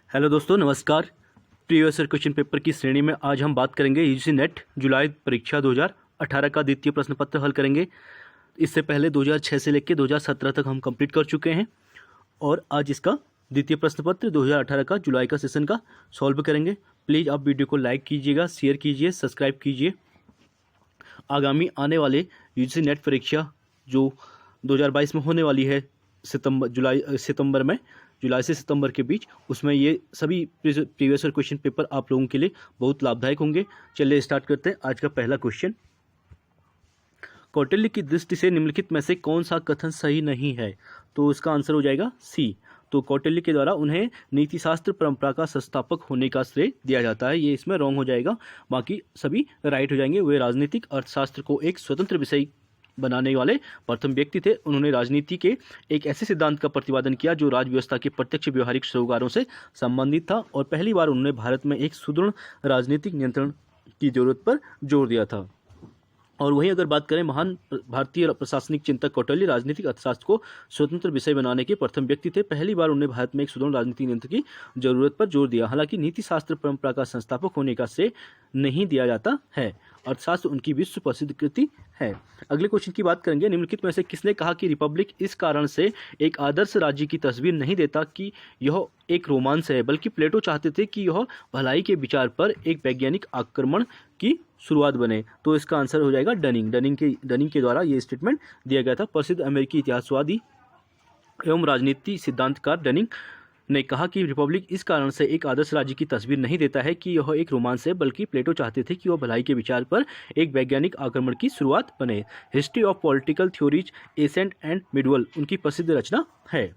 Hello दोस्तों, नमस्कार। Previous year question paper की श्रेणी में आज हम बात करेंगे यूजीसी नेट जुलाई परीक्षा 2018 का द्वितीय प्रश्न पत्र हल करेंगे। इससे पहले 2006 से लेकर 2017 तक हम कंप्लीट कर चुके हैं और आज इसका द्वितीय प्रश्न पत्र 2018 का जुलाई का सेशन का सॉल्व करेंगे। प्लीज़ आप वीडियो को लाइक कीजिएगा, शेयर कीजिए, सब्सक्राइब कीजिए। आगामी आने वाले यूजीसी नेट परीक्षा जो 2022 में होने वाली है जुलाई से सितंबर के बीच, उसमें ये सभी प्रीवियस ईयर क्वेश्चन पेपर आप लोगों के लिए बहुत लाभदायक होंगे। चलिए स्टार्ट करते हैं। आज का पहला क्वेश्चन, कौटिल्य की दृष्टि से निम्नलिखित में से कौन सा कथन सही नहीं है? तो इसका आंसर हो जाएगा सी। तो कौटिल्य के द्वारा उन्हें नीतिशास्त्र परंपरा का संस्थापक होने का श्रेय दिया जाता है, ये इसमें रॉन्ग हो जाएगा। बाकी सभी राइट हो जाएंगे। वे राजनीतिक अर्थशास्त्र को एक स्वतंत्र विषय बनाने वाले प्रथम व्यक्ति थे। उन्होंने राजनीति के एक ऐसे सिद्धांत का प्रतिपादन किया जो राज व्यवस्था के प्रत्यक्ष व्यवहारिक सरोकारों से संबंधित था और पहली बार उन्होंने भारत में एक सुदृढ़ राजनीतिक नियंत्रण की जरूरत पर जोर दिया था। और वहीं अगर बात करें, महान भारतीय प्रशासनिक चिंतक कौटिल्य राजनीतिक अर्थशास्त्र को स्वतंत्र विषय बनाने के प्रथम व्यक्ति थे। पहली बार उन्हें भारत में एक सुदृढ़ राजनीतिक नियंत्रण की जरूरत पर जोर दिया। हालांकि नीति शास्त्र परंपरा का संस्थापक होने का श्रेय नहीं दिया जाता है। अर्थशास्त्र उनकी विश्व प्रसिद्ध कृति है। अगले क्वेश्चन की बात करेंगे, निम्नलिखित में से किसने कहा कि रिपब्लिक इस कारण से एक आदर्श राज्य की तस्वीर नहीं देता कि यह एक रोमांस है, बल्कि प्लेटो चाहते थे कि यह भलाई के विचार पर एक वैज्ञानिक आक्रमण की शुरुआत बने। तो इसका आंसर हो जाएगा डनिंग। डनिंग के द्वारा ये स्टेटमेंट दिया गया था। प्रसिद्ध अमेरिकी इतिहासवादी एवं राजनीति सिद्धांतकार डनिंग ने कहा कि रिपब्लिक इस कारण से एक आदर्श राज्य की तस्वीर नहीं देता है कि यह एक रोमांस है, बल्कि प्लेटो चाहते थे कि वह भलाई के विचार पर एक वैज्ञानिक आक्रमण की शुरुआत बने। History of political theories ancient and medieval उनकी प्रसिद्ध रचना है।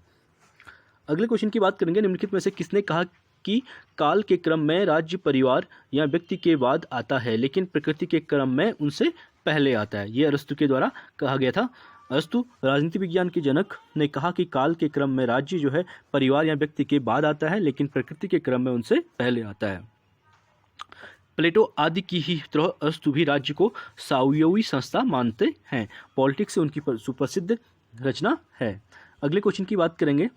अगले क्वेश्चन की बात करेंगे, निम्नलिखित में से किसने कहा कि काल के क्रम में राज्य परिवार या व्यक्ति के बाद आता है, लेकिन प्रकृति के क्रम में उनसे पहले आता है? यह अरस्तु के द्वारा कहा गया था। अरस्तु राजनीति विज्ञान के जनक ने कहा कि काल के क्रम में राज्य जो है परिवार या व्यक्ति के बाद आता है, लेकिन प्रकृति के क्रम में उनसे पहले आता है। प्लेटो आदि की ही तरह अरस्तु भी राज्य को सावयवी संस्था मानते हैं। पॉलिटिक्स से उनकी सुप्रसिद्ध रचना है। अगले क्वेश्चन की बात करेंगे,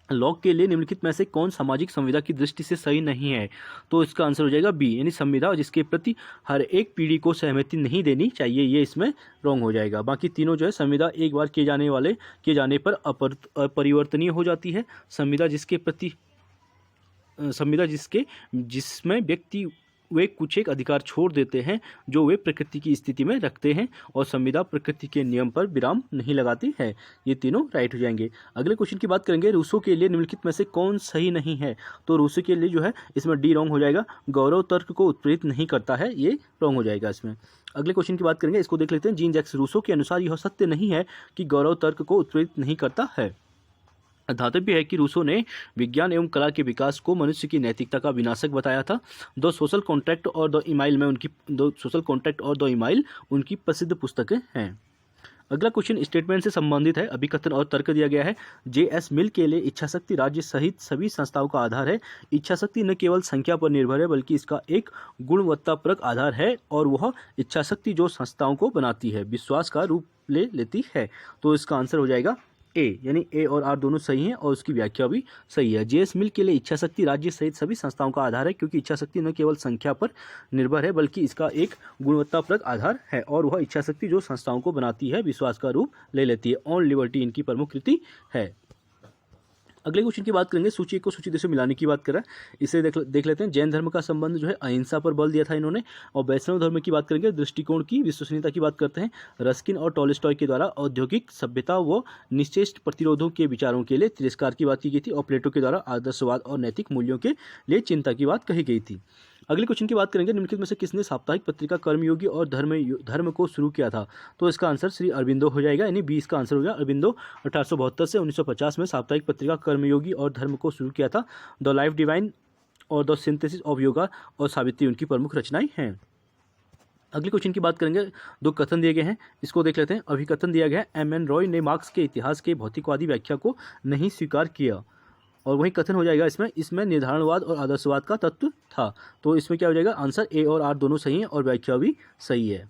लॉक के लिए निम्नलिखित में से कौन सामाजिक संविदा की दृष्टि से सही नहीं है? तो इसका आंसर हो जाएगा बी, यानी संविदा जिसके प्रति हर एक पीढ़ी को सहमति नहीं देनी चाहिए, ये इसमें रॉन्ग हो जाएगा। बाकी तीनों जो है, संविदा एक बार किए जाने पर अपरिवर्तनीय हो जाती है। संविदा जिसमें व्यक्ति वे कुछ एक अधिकार छोड़ देते हैं जो वे प्रकृति की स्थिति में रखते हैं, और संविदा प्रकृति के नियम पर विराम नहीं लगाती है। ये तीनों राइट हो जाएंगे। अगले क्वेश्चन की बात करेंगे, रूसो के लिए निम्नलिखित में से कौन सही नहीं है? तो रूसो के लिए जो है इसमें डी रॉन्ग हो जाएगा। गौरव तर्क को उत्प्रेरित नहीं करता है, ये रॉन्ग हो जाएगा इसमें। अगले क्वेश्चन की बात करेंगे, इसको देख लेते हैं। जीन जैक्स रूसो के अनुसार यह सत्य नहीं है कि गौरव तर्क को उत्प्रेरित नहीं करता है। धातव्य है कि रूसो ने विज्ञान एवं कला के विकास को मनुष्य की नैतिकता का विनाशक बताया था। द सोशल कॉन्ट्रैक्ट और द इमाइल उनकी प्रसिद्ध पुस्तकें हैं। अगला क्वेश्चन स्टेटमेंट से संबंधित है। अभिकथन और तर्क दिया गया है। जे.एस. मिल के लिए इच्छाशक्ति राज्य सहित सभी संस्थाओं का आधार है। इच्छाशक्ति न केवल संख्या पर निर्भर है, बल्कि इसका एक गुणवत्तापरक आधार है, और वह इच्छाशक्ति जो संस्थाओं को बनाती है विश्वास का रूप ले लेती है। तो इसका आंसर हो जाएगा ए, यानी ए और आर दोनों सही हैं और उसकी व्याख्या भी सही है। जे.एस. मिल के लिए इच्छाशक्ति राज्य सहित सभी संस्थाओं का आधार है, क्योंकि इच्छाशक्ति न केवल संख्या पर निर्भर है, बल्कि इसका एक गुणवत्तापरक आधार है, और वह इच्छाशक्ति जो संस्थाओं को बनाती है विश्वास का रूप ले लेती है। ऑन लिबर्टी इनकी प्रमुख कृति है। अगले क्वेश्चन की बात करेंगे, सूची को सूची से मिलाने की बात कर रहा है, इसे देख लेते हैं। जैन धर्म का संबंध जो है अहिंसा पर बल दिया था इन्होंने। और वैष्णव धर्म की बात करेंगे, दृष्टिकोण की विश्वसनीयता की बात करते हैं। रस्किन और टॉलस्टॉय के द्वारा औद्योगिक सभ्यता व निश्चेष्ट प्रतिरोधों के विचारों के लिए तिरस्कार की बात की गई थी, और प्लेटो के द्वारा आदर्शवाद और नैतिक मूल्यों के लिए चिंता की बात कही गई थी। अगले क्वेश्चन की बात करेंगे, निम्नलिखित में से किसने साप्ताहिक पत्रिका कर्मयोगी और धर्म को शुरू किया था? तो इसका आंसर श्री अरबिंदो हो जाएगा, यानी बी इसका आंसर हो जाएगा। अरबिंदो 1872 से 1950 में साप्ताहिक पत्रिका कर्मयोगी और धर्म को शुरू किया था। द लाइफ डिवाइन और द सिंथेसिस ऑफ योगा और सावित्री उनकी प्रमुख रचनाएं हैं। अगले क्वेश्चन की बात करेंगे, दो कथन दिए गए हैं, इसको देख लेते हैं। अभिकथन दिया गया है, एम.एन. रॉय ने मार्क्स के इतिहास के भौतिकवादी व्याख्या को नहीं स्वीकार किया, और वही कथन हो जाएगा इसमें निर्धारणवाद और आदर्शवाद का तत्व था। तो इसमें क्या हो जाएगा? आंसर ए और आर दोनों सही हैं और व्याख्या भी सही है।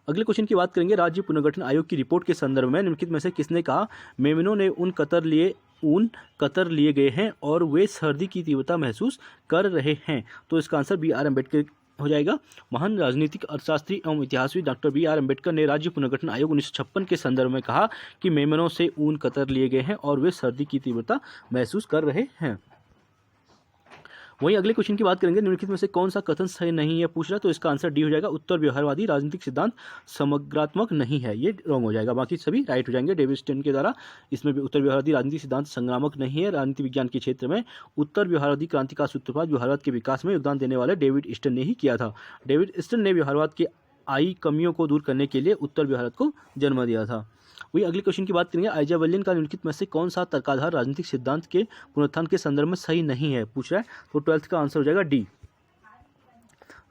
अगले क्वेश्चन की बात करेंगे, राज्य पुनर्गठन आयोग की रिपोर्ट के संदर्भ में निम्नलिखित में से किसने कहा मेमनो ने उन कतर लिए ऊन कतर लिए गए हैं और वे सर्दी की तीव्रता महसूस कर रहे हैं। तो इसका आंसर बी आर अम्बेडकर हो जाएगा। महान राजनीतिक अर्थशास्त्री एवं इतिहासविद डॉक्टर बी आर अम्बेडकर ने राज्य पुनर्गठन आयोग 1956 के संदर्भ में कहा कि मेमनों से ऊन कतर लिए गए हैं और वे सर्दी की तीव्रता महसूस कर रहे हैं। वहीं अगले क्वेश्चन की बात करेंगे, निम्नलिखित में से कौन सा कथन सही नहीं है पूछ रहा है, तो इसका आंसर डी हो जाएगा। उत्तर व्यवहारवादी राजनीतिक सिद्धांत समग्रात्मक नहीं है, ये रॉन्ग हो जाएगा, बाकी सभी राइट हो जाएंगे। डेविड स्टेन के द्वारा इसमें भी उत्तर व्यवहारवादी राजनीतिक सिद्धांत संक्रामक नहीं है। राजनीति विज्ञान के क्षेत्र में उत्तर व्यवहारवादी क्रांति का सूत्रपात व्यवहारवाद के विकास में योगदान देने वाले डेविड स्टेन ने ही किया था। डेविड स्टेन ने व्यवहारवाद की आई कमियों को दूर करने के लिए उत्तर व्यवहारवाद को जन्म दिया था। वही अगले क्वेश्चन की बात करेंगे, आइजावलियन का निम्नलिखित में से कौन सा तर्काधार राजनीतिक सिद्धांत के पुनरुत्थान के संदर्भ में सही नहीं है पूछ रहा है, तो 12th का आंसर हो जाएगा डी।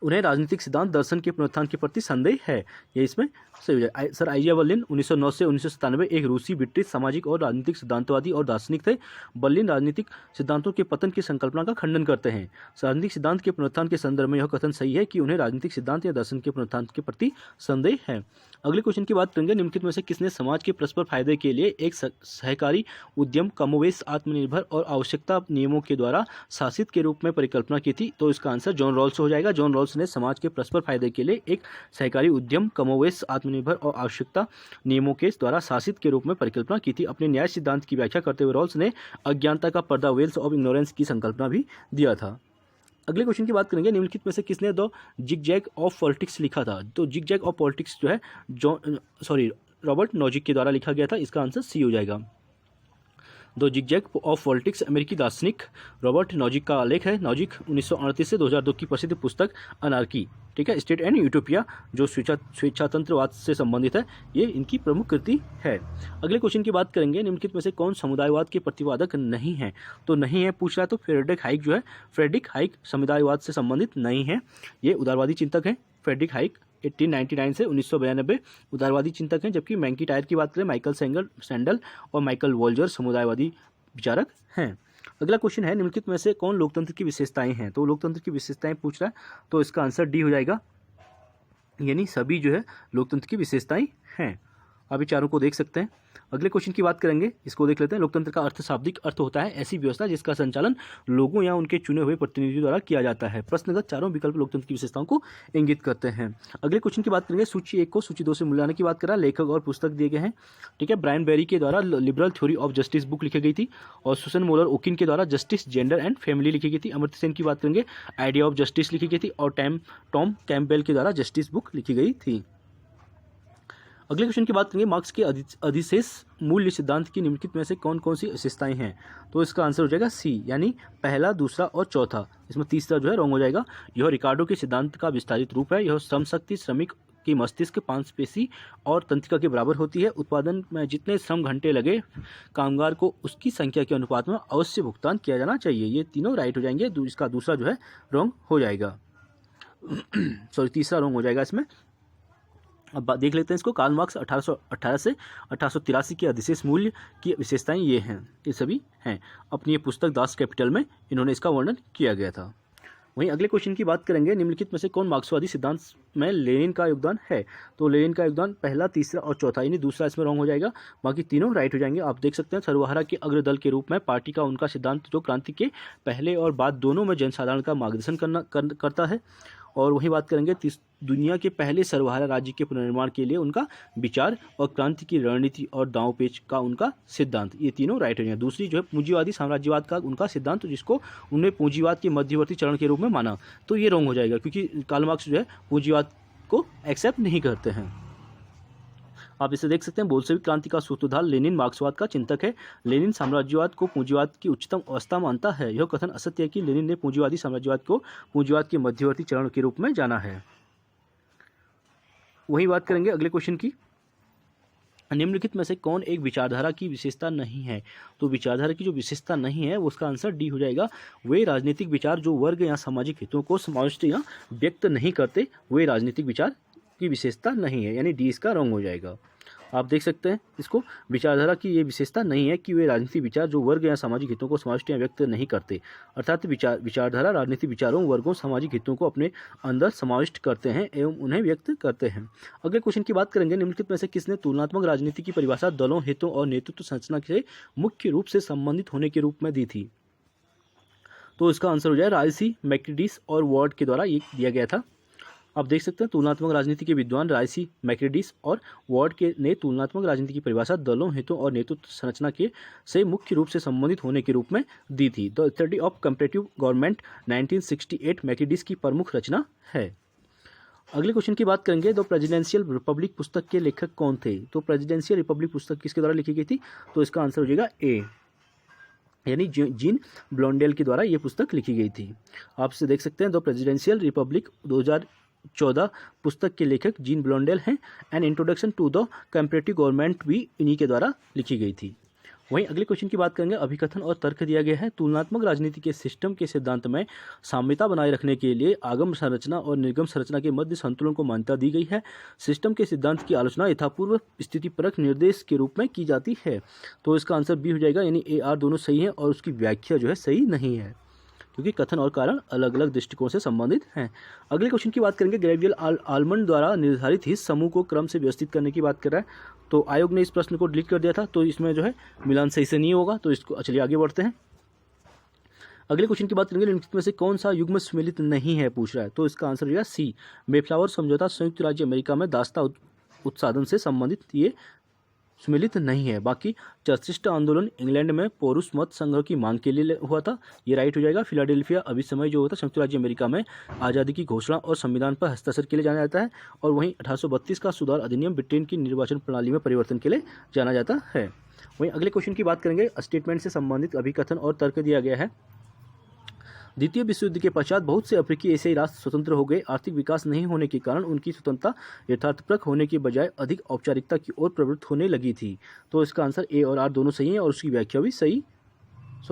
उन्हें राजनीतिक सिद्धांत दर्शन के पुनरुत्थान के प्रति संदेह है, ये इसमें सही हो जाए। सर आइजावलिन 1909 से 1997 एक रूसी ब्रिटिश सामाजिक और राजनीतिक सिद्धांतवादी और दार्शनिक थे। बर्लिन राजनीतिक सिद्धांतों के पतन की संकल्पना का खंडन करते हैं। राजनीतिक सिद्धांत के पुनरुत्थान के संदर्भ में यह कथन सही है कि उन्हें राजनीतिक सिद्धांत या दर्शन के पुनरुत्थान के प्रति संदेह है। अगले क्वेश्चन की बात करेंगे, निम्नलिखित में से किसने समाज के परस्पर फायदे के लिए एक सहकारी उद्यम कमोवेश आत्मनिर्भर और आवश्यकता नियमों के द्वारा शासित के रूप में परिकल्पना की थी, तो इसका आंसर जॉन रॉल्स हो जाएगा। जॉन रॉल्स ने समाज के परस्पर फायदे के लिए एक सहकारी उद्यम कमोवेश आत्मनिर्भर और आवश्यकता नियमों के द्वारा शासित के रूप में परिकल्पना की थी। अपने न्याय सिद्धांत की व्याख्या करते हुए रॉल्स ने अज्ञानता का पर्दा वेल्स ऑफ इग्नोरेंस की संकल्पना भी दिया था। अगले क्वेश्चन की बात करेंगे, निम्नलिखित में से किसने द जिगजैग ऑफ पॉलिटिक्स लिखा था, तो जिगजैग ऑफ पॉलिटिक्स जो है रॉबर्ट नॉजिक के द्वारा लिखा गया था, इसका आंसर सी हो जाएगा। द जिगजैग ऑफ पॉलिटिक्स अमेरिकी दार्शनिक रॉबर्ट नॉजिक का आलेख है। नॉजिक 1938 से 2002 की प्रसिद्ध पुस्तक अनार्की, ठीक है, स्टेट एंड यूटोपिया, जो स्वेच्छातंत्रवाद से संबंधित है, ये इनकी प्रमुख कृति है। अगले क्वेश्चन की बात करेंगे, निम्नलिखित में से कौन समुदायवाद के प्रतिपादक नहीं है, तो नहीं है पूछ रहा है, तो फ्रेडरिक हाइक समुदायवाद से संबंधित नहीं है, ये उदारवादी चिंतक हैं। फ्रेडरिक हाइक 1899 से 1992 उदारवादी चिंतक हैं, जबकि मैंकीटायर की बात करें माइकल सैंडल और माइकल वॉल्जर समुदायवादी विचारक हैं। अगला क्वेश्चन है, निम्नलिखित में से कौन लोकतंत्र की विशेषताएं हैं, तो लोकतंत्र की विशेषताएं पूछ रहा है, तो इसका आंसर डी हो जाएगा, यानी सभी जो है लोकतंत्र की विशेषताएं हैं। अभी चारों को देख सकते हैं। अगले क्वेश्चन की बात करेंगे, इसको देख लेते हैं। लोकतंत्र का अर्थ शाब्दिक अर्थ होता है ऐसी व्यवस्था जिसका संचालन लोगों या उनके चुने हुए प्रतिनिधियों द्वारा किया जाता है। प्रश्नगत चारों विकल्प लोकतंत्र की विशेषताओं को इंगित करते हैं। अगले क्वेश्चन की बात करेंगे, सूची 1 को सूची 2 से मूल्यांकन की बात करा, लेखक और पुस्तक दिए गए हैं, ठीक है। ब्रायन बेरी के द्वारा liberal theory of justice book लिखी गई थी, और सुसन मोलर ओकिन के द्वारा जस्टिस, जेंडर एंड फैमिली लिखी गई थी। अमर्त्य सेन की बात करेंगे, आइडिया ऑफ जस्टिस लिखी गई थी, और टॉम कैम्पबेल के द्वारा जस्टिस बुक लिखी गई थी। अगले क्वेश्चन की बात करेंगे, मार्क्स के अधिशेष मूल्य सिद्धांत की निम्नलिखित में से कौन कौन सी विशेषताएं हैं, तो इसका आंसर हो जाएगा सी, यानी पहला, दूसरा और चौथा। इसमें तीसरा जो है रॉन्ग हो जाएगा। यह रिकार्डो के सिद्धांत का विस्तारित रूप है। यह श्रम शक्ति श्रमिक की मस्तिष्क मांसपेशी और तंत्रिका के बराबर होती है। उत्पादन में जितने श्रम घंटे लगे कामगार को उसकी संख्या के अनुपात में अवश्य भुगतान किया जाना चाहिए। ये तीनों राइट हो जाएंगे। इसका दूसरा जो है रॉन्ग हो जाएगा, तीसरा रॉन्ग हो जाएगा इसमें। अब देख लेते हैं इसको। कार्ल मार्क्स 1818 से 1883 के अधिशेष मूल्य की विशेषताएं ये हैं, ये सभी हैं। अपनी ये पुस्तक दास कैपिटल में इन्होंने इसका वर्णन किया गया था। वहीं अगले क्वेश्चन की बात करेंगे, निम्नलिखित में से कौन मार्क्सवादी सिद्धांत में लेनिन का योगदान है, तो लेनिन का योगदान पहला, तीसरा और चौथा, यानी दूसरा इसमें रॉन्ग हो जाएगा, बाकी तीनों राइट हो जाएंगे। आप देख सकते हैं सर्वहारा के अग्रदल के रूप में पार्टी का उनका सिद्धांत जो क्रांति के पहले और बाद दोनों में जनसाधारण का मार्गदर्शन करता है। और वही बात करेंगे दुनिया के पहले सर्वहारा राज्य के पुनर्निर्माण के लिए उनका विचार और क्रांति की रणनीति और दांवपेच का उनका सिद्धांत, ये तीनों राइट हो जाएंगे। दूसरी जो है पूंजीवादी साम्राज्यवाद का उनका सिद्धांत, जिसको उन्होंने पूंजीवाद के मध्यवर्ती चरण के रूप में माना, तो ये रॉन्ग हो जाएगा, क्योंकि कार्ल मार्क्स जो है पूंजीवाद को एक्सेप्ट नहीं करते हैं। आप इसे देख सकते हैं। बोल्शेविक क्रांति का सूत्रधार लेनिन मार्क्सवाद का चिंतक है। लेनिन साम्राज्यवाद को पूंजीवाद की उच्चतम अवस्था मानता है। यह कथन असत्य है कि लेनिन ने पूंजीवादी साम्राज्यवाद को पूंजीवाद के मध्यवर्ती चरण के रूप में जाना है। वही बात करेंगे अगले क्वेश्चन की, निम्नलिखित में से कौन एक विचारधारा की विशेषता नहीं है, तो विचारधारा की जो विशेषता नहीं है उसका आंसर डी हो जाएगा। वे राजनीतिक विचार जो वर्ग या सामाजिक हितों को समाविष्ट या व्यक्त नहीं करते, वे राजनीतिक विचार की विशेषता नहीं है, यानी डी इसका रॉन्ग हो जाएगा। आप देख सकते हैं इसको, विचारधारा की ये विशेषता नहीं है कि वे राजनीतिक विचार जो वर्ग या सामाजिक हितों को समाविष्ट या व्यक्त नहीं करते, अर्थात विचारधारा राजनीतिक विचारों, वर्गों, सामाजिक हितों को अपने अंदर समाविष्ट करते हैं एवं उन्हें व्यक्त करते हैं। अगले क्वेश्चन की बात करेंगे, निम्नलिखित में से किसने तुलनात्मक राजनीति की परिभाषा दलों, हितों और नेतृत्व संरचना से मुख्य रूप से संबंधित होने के रूप में दी थी? तो इसका आंसर हो जाए रायसी, मैक्रेडिस और वार्ड के द्वारा ये दिया गया था। आप देख सकते हैं तुलनात्मक राजनीति के विद्वान रायसी, मैक्रेडिस और वार्ड के ने तुलनात्मक राजनीति की परिभाषा दलों, हितों और नेतृत्व संरचना के से मुख्य रूप से संबंधित होने के रूप में दी थी। The study of comparative government 1968 मैक्रेडिस की प्रमुख रचना है। अगले क्वेश्चन की बात करेंगे, द प्रेसिडेंशियल रिपब्लिक पुस्तक के लेखक कौन थे? तो प्रेसिडेंशियल रिपब्लिक पुस्तक किसके द्वारा लिखी गई थी? तो इसका आंसर हो जाएगा ए, यानी जीन ब्लॉन्डेल के द्वारा ये पुस्तक लिखी गई थी। आप इसे देख सकते हैं, द प्रेसिडेंशियल रिपब्लिक 2014 पुस्तक के लेखक जीन ब्लॉन्डेल हैं। An introduction to the comparative government भी इन्हीं के द्वारा लिखी गई थी। वहीं अगले क्वेश्चन की बात करेंगे, अभिकथन और तर्क दिया गया है। तुलनात्मक राजनीति के सिस्टम के सिद्धांत में साम्यता बनाए रखने के लिए आगम संरचना और निर्गम संरचना के मध्य संतुलन को मान्यता दी गई है। सिस्टम के सिद्धांत की आलोचना यथापूर्व स्थितिपरक निर्देश के रूप में की जाती है। तो इसका आंसर बी हो जाएगा, यानी ए आर दोनों सही है और उसकी व्याख्या जो है सही नहीं है, क्योंकि कथन और कारण अलग अलग दृष्टिकोण से संबंधित हैं। अगले क्वेश्चन की बात करेंगे, ग्रेवियल आलमंड द्वारा निर्धारित हित समूह को क्रम से व्यवस्थित करने की बात कर रहा है। तो आयोग ने इस प्रश्न को डिलीट कर दिया था, तो इसमें जो है मिलान सही से नहीं होगा, तो इसको चलिए आगे बढ़ते हैं। अगले क्वेश्चन की बात करेंगे, निम्नलिखित में से कौन सा युग्म सम्मिलित नहीं है पूछ रहा है। तो इसका आंसर हो जाएगा सी, मेफ्लावर समझौता संयुक्त राज्य अमेरिका में दास्ता उत्पादन से संबंधित ये सम्मिलित नहीं है। बाकी चर्चिस्ट आंदोलन इंग्लैंड में पौरुष मत संग्रह की मांग के लिए हुआ था, ये राइट हो जाएगा। फिलाडेल्फिया अभिसमय जो होता है संयुक्त राज्य अमेरिका में आज़ादी की घोषणा और संविधान पर हस्ताक्षर के लिए जाना जाता है। और वहीं 1832 का सुधार अधिनियम ब्रिटेन की निर्वाचन प्रणाली में परिवर्तन के लिए जाना जाता है। वहीं अगले क्वेश्चन की बात करेंगे, स्टेटमेंट से संबंधित अभिकथन और तर्क दिया गया है। द्वितीय विश्व युद्ध के पश्चात बहुत से अफ्रीकी एशियाई राष्ट्र स्वतंत्र हो गए। आर्थिक विकास नहीं होने के कारण उनकी स्वतंत्रता यथार्थपरक होने के बजाय अधिक औपचारिकता की ओर प्रवृत्त होने लगी थी। तो इसका आंसर ए और आर दोनों सही है और उसकी व्याख्या भी सही,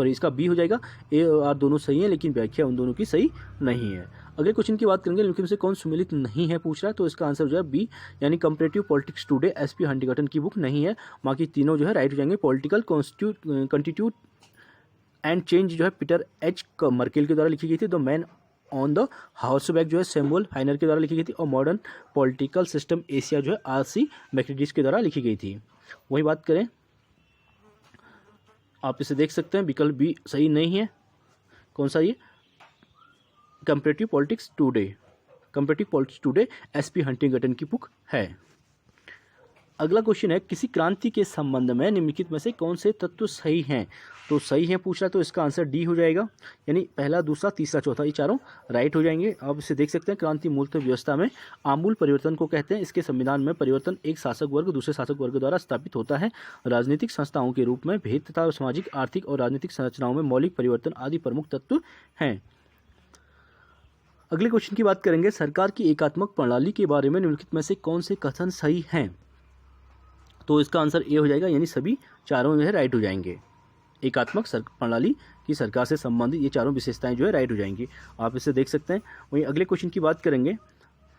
इसका बी हो जाएगा। ए और आर दोनों सही है लेकिन व्याख्या उन दोनों की सही नहीं है। अगले क्वेश्चन की बात करेंगे, निम्नलिखित में से कौन सम्मिलित नहीं है पूछ रहा है। तो इसका आंसर हो जाएगा बी, यानी comparative politics today SP Huntington की बुक नहीं है। बाकी तीनों जो है राइट हो जाएंगे। पॉलिटिकल कॉन्स्टिट्यूट एंड चेंज जो है पीटर एच मर्केल के द्वारा लिखी गई थी। The man on the horseback जो है सैमुअल हाइनर के द्वारा लिखी गई थी। और मॉडर्न पॉलिटिकल सिस्टम एशिया जो है आर.सी. मैक्रेडिस के द्वारा लिखी गई थी। वही बात करें, आप इसे देख सकते हैं, विकल्प बी सही नहीं है। कौन सा ये? Comparative politics today SP Huntington की बुक है। अगला क्वेश्चन है, किसी क्रांति के संबंध में निम्नलिखित में से कौन से तत्व सही हैं? तो सही है पूछ रहा है, तो इसका आंसर डी हो जाएगा, यानी पहला, दूसरा, तीसरा, चौथा, ये चारों राइट हो जाएंगे। आप इसे देख सकते हैं, क्रांति मूलतः व्यवस्था में आमूल परिवर्तन को कहते हैं। इसके संविधान में परिवर्तन एक शासक वर्ग दूसरे शासक वर्ग द्वारा स्थापित होता है। राजनीतिक संस्थाओं के रूप में भेद तथा सामाजिक, आर्थिक और राजनीतिक संरचनाओं में मौलिक परिवर्तन आदि प्रमुख तत्व हैं। अगले क्वेश्चन की बात करेंगे, सरकार की एकात्मक प्रणाली के बारे में निम्नलिखित में से कौन से कथन सही हैं? तो इसका आंसर ए हो जाएगा, यानी सभी चारों जो है राइट हो जाएंगे। एकात्मक प्रणाली की सरकार से संबंधित ये चारों विशेषताएं जो है राइट हो जाएंगी। आप इसे देख सकते हैं। वहीं अगले क्वेश्चन की बात करेंगे,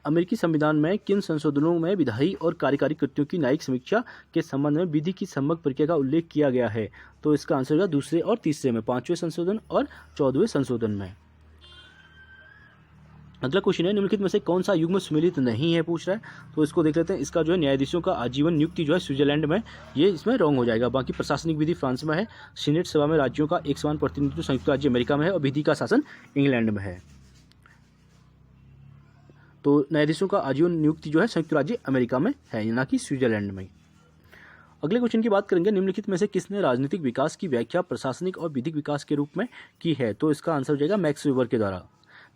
अमेरिकी संविधान में किन संशोधनों में विधायी और कार्यकारी कृत्यों की न्यायिक समीक्षा के संबंध में विधि की समग्र प्रक्रिया का उल्लेख किया गया है? तो इसका आंसर होगा दूसरे और तीसरे में, 5वें संशोधन और 14वें संशोधन में। अगला क्वेश्चन है, निम्नलिखित में से कौन सा युग्म सम्मिलित नहीं है पूछ रहा है। तो इसको देख लेते हैं। इसका जो है न्यायाधीशों का आजीवन नियुक्ति जो है स्विट्जरलैंड में, ये इसमें रॉन्ग हो जाएगा। बाकी प्रशासनिक विधि फ्रांस में है। सीनेट सभा में राज्यों का एक समान प्रतिनिधित्व संयुक्त राज्य अमेरिका में है। और विधि का शासन इंग्लैंड में है। तो न्यायाधीशों का आजीवन नियुक्ति जो है संयुक्त राज्य अमेरिका में है, ना कि स्विट्जरलैंड में। अगले क्वेश्चन की बात करेंगे, निम्नलिखित में से किसने राजनीतिक विकास की व्याख्या प्रशासनिक और विधिक विकास के रूप में की है? तो इसका आंसर हो जाएगा मैक्स वेबर के द्वारा।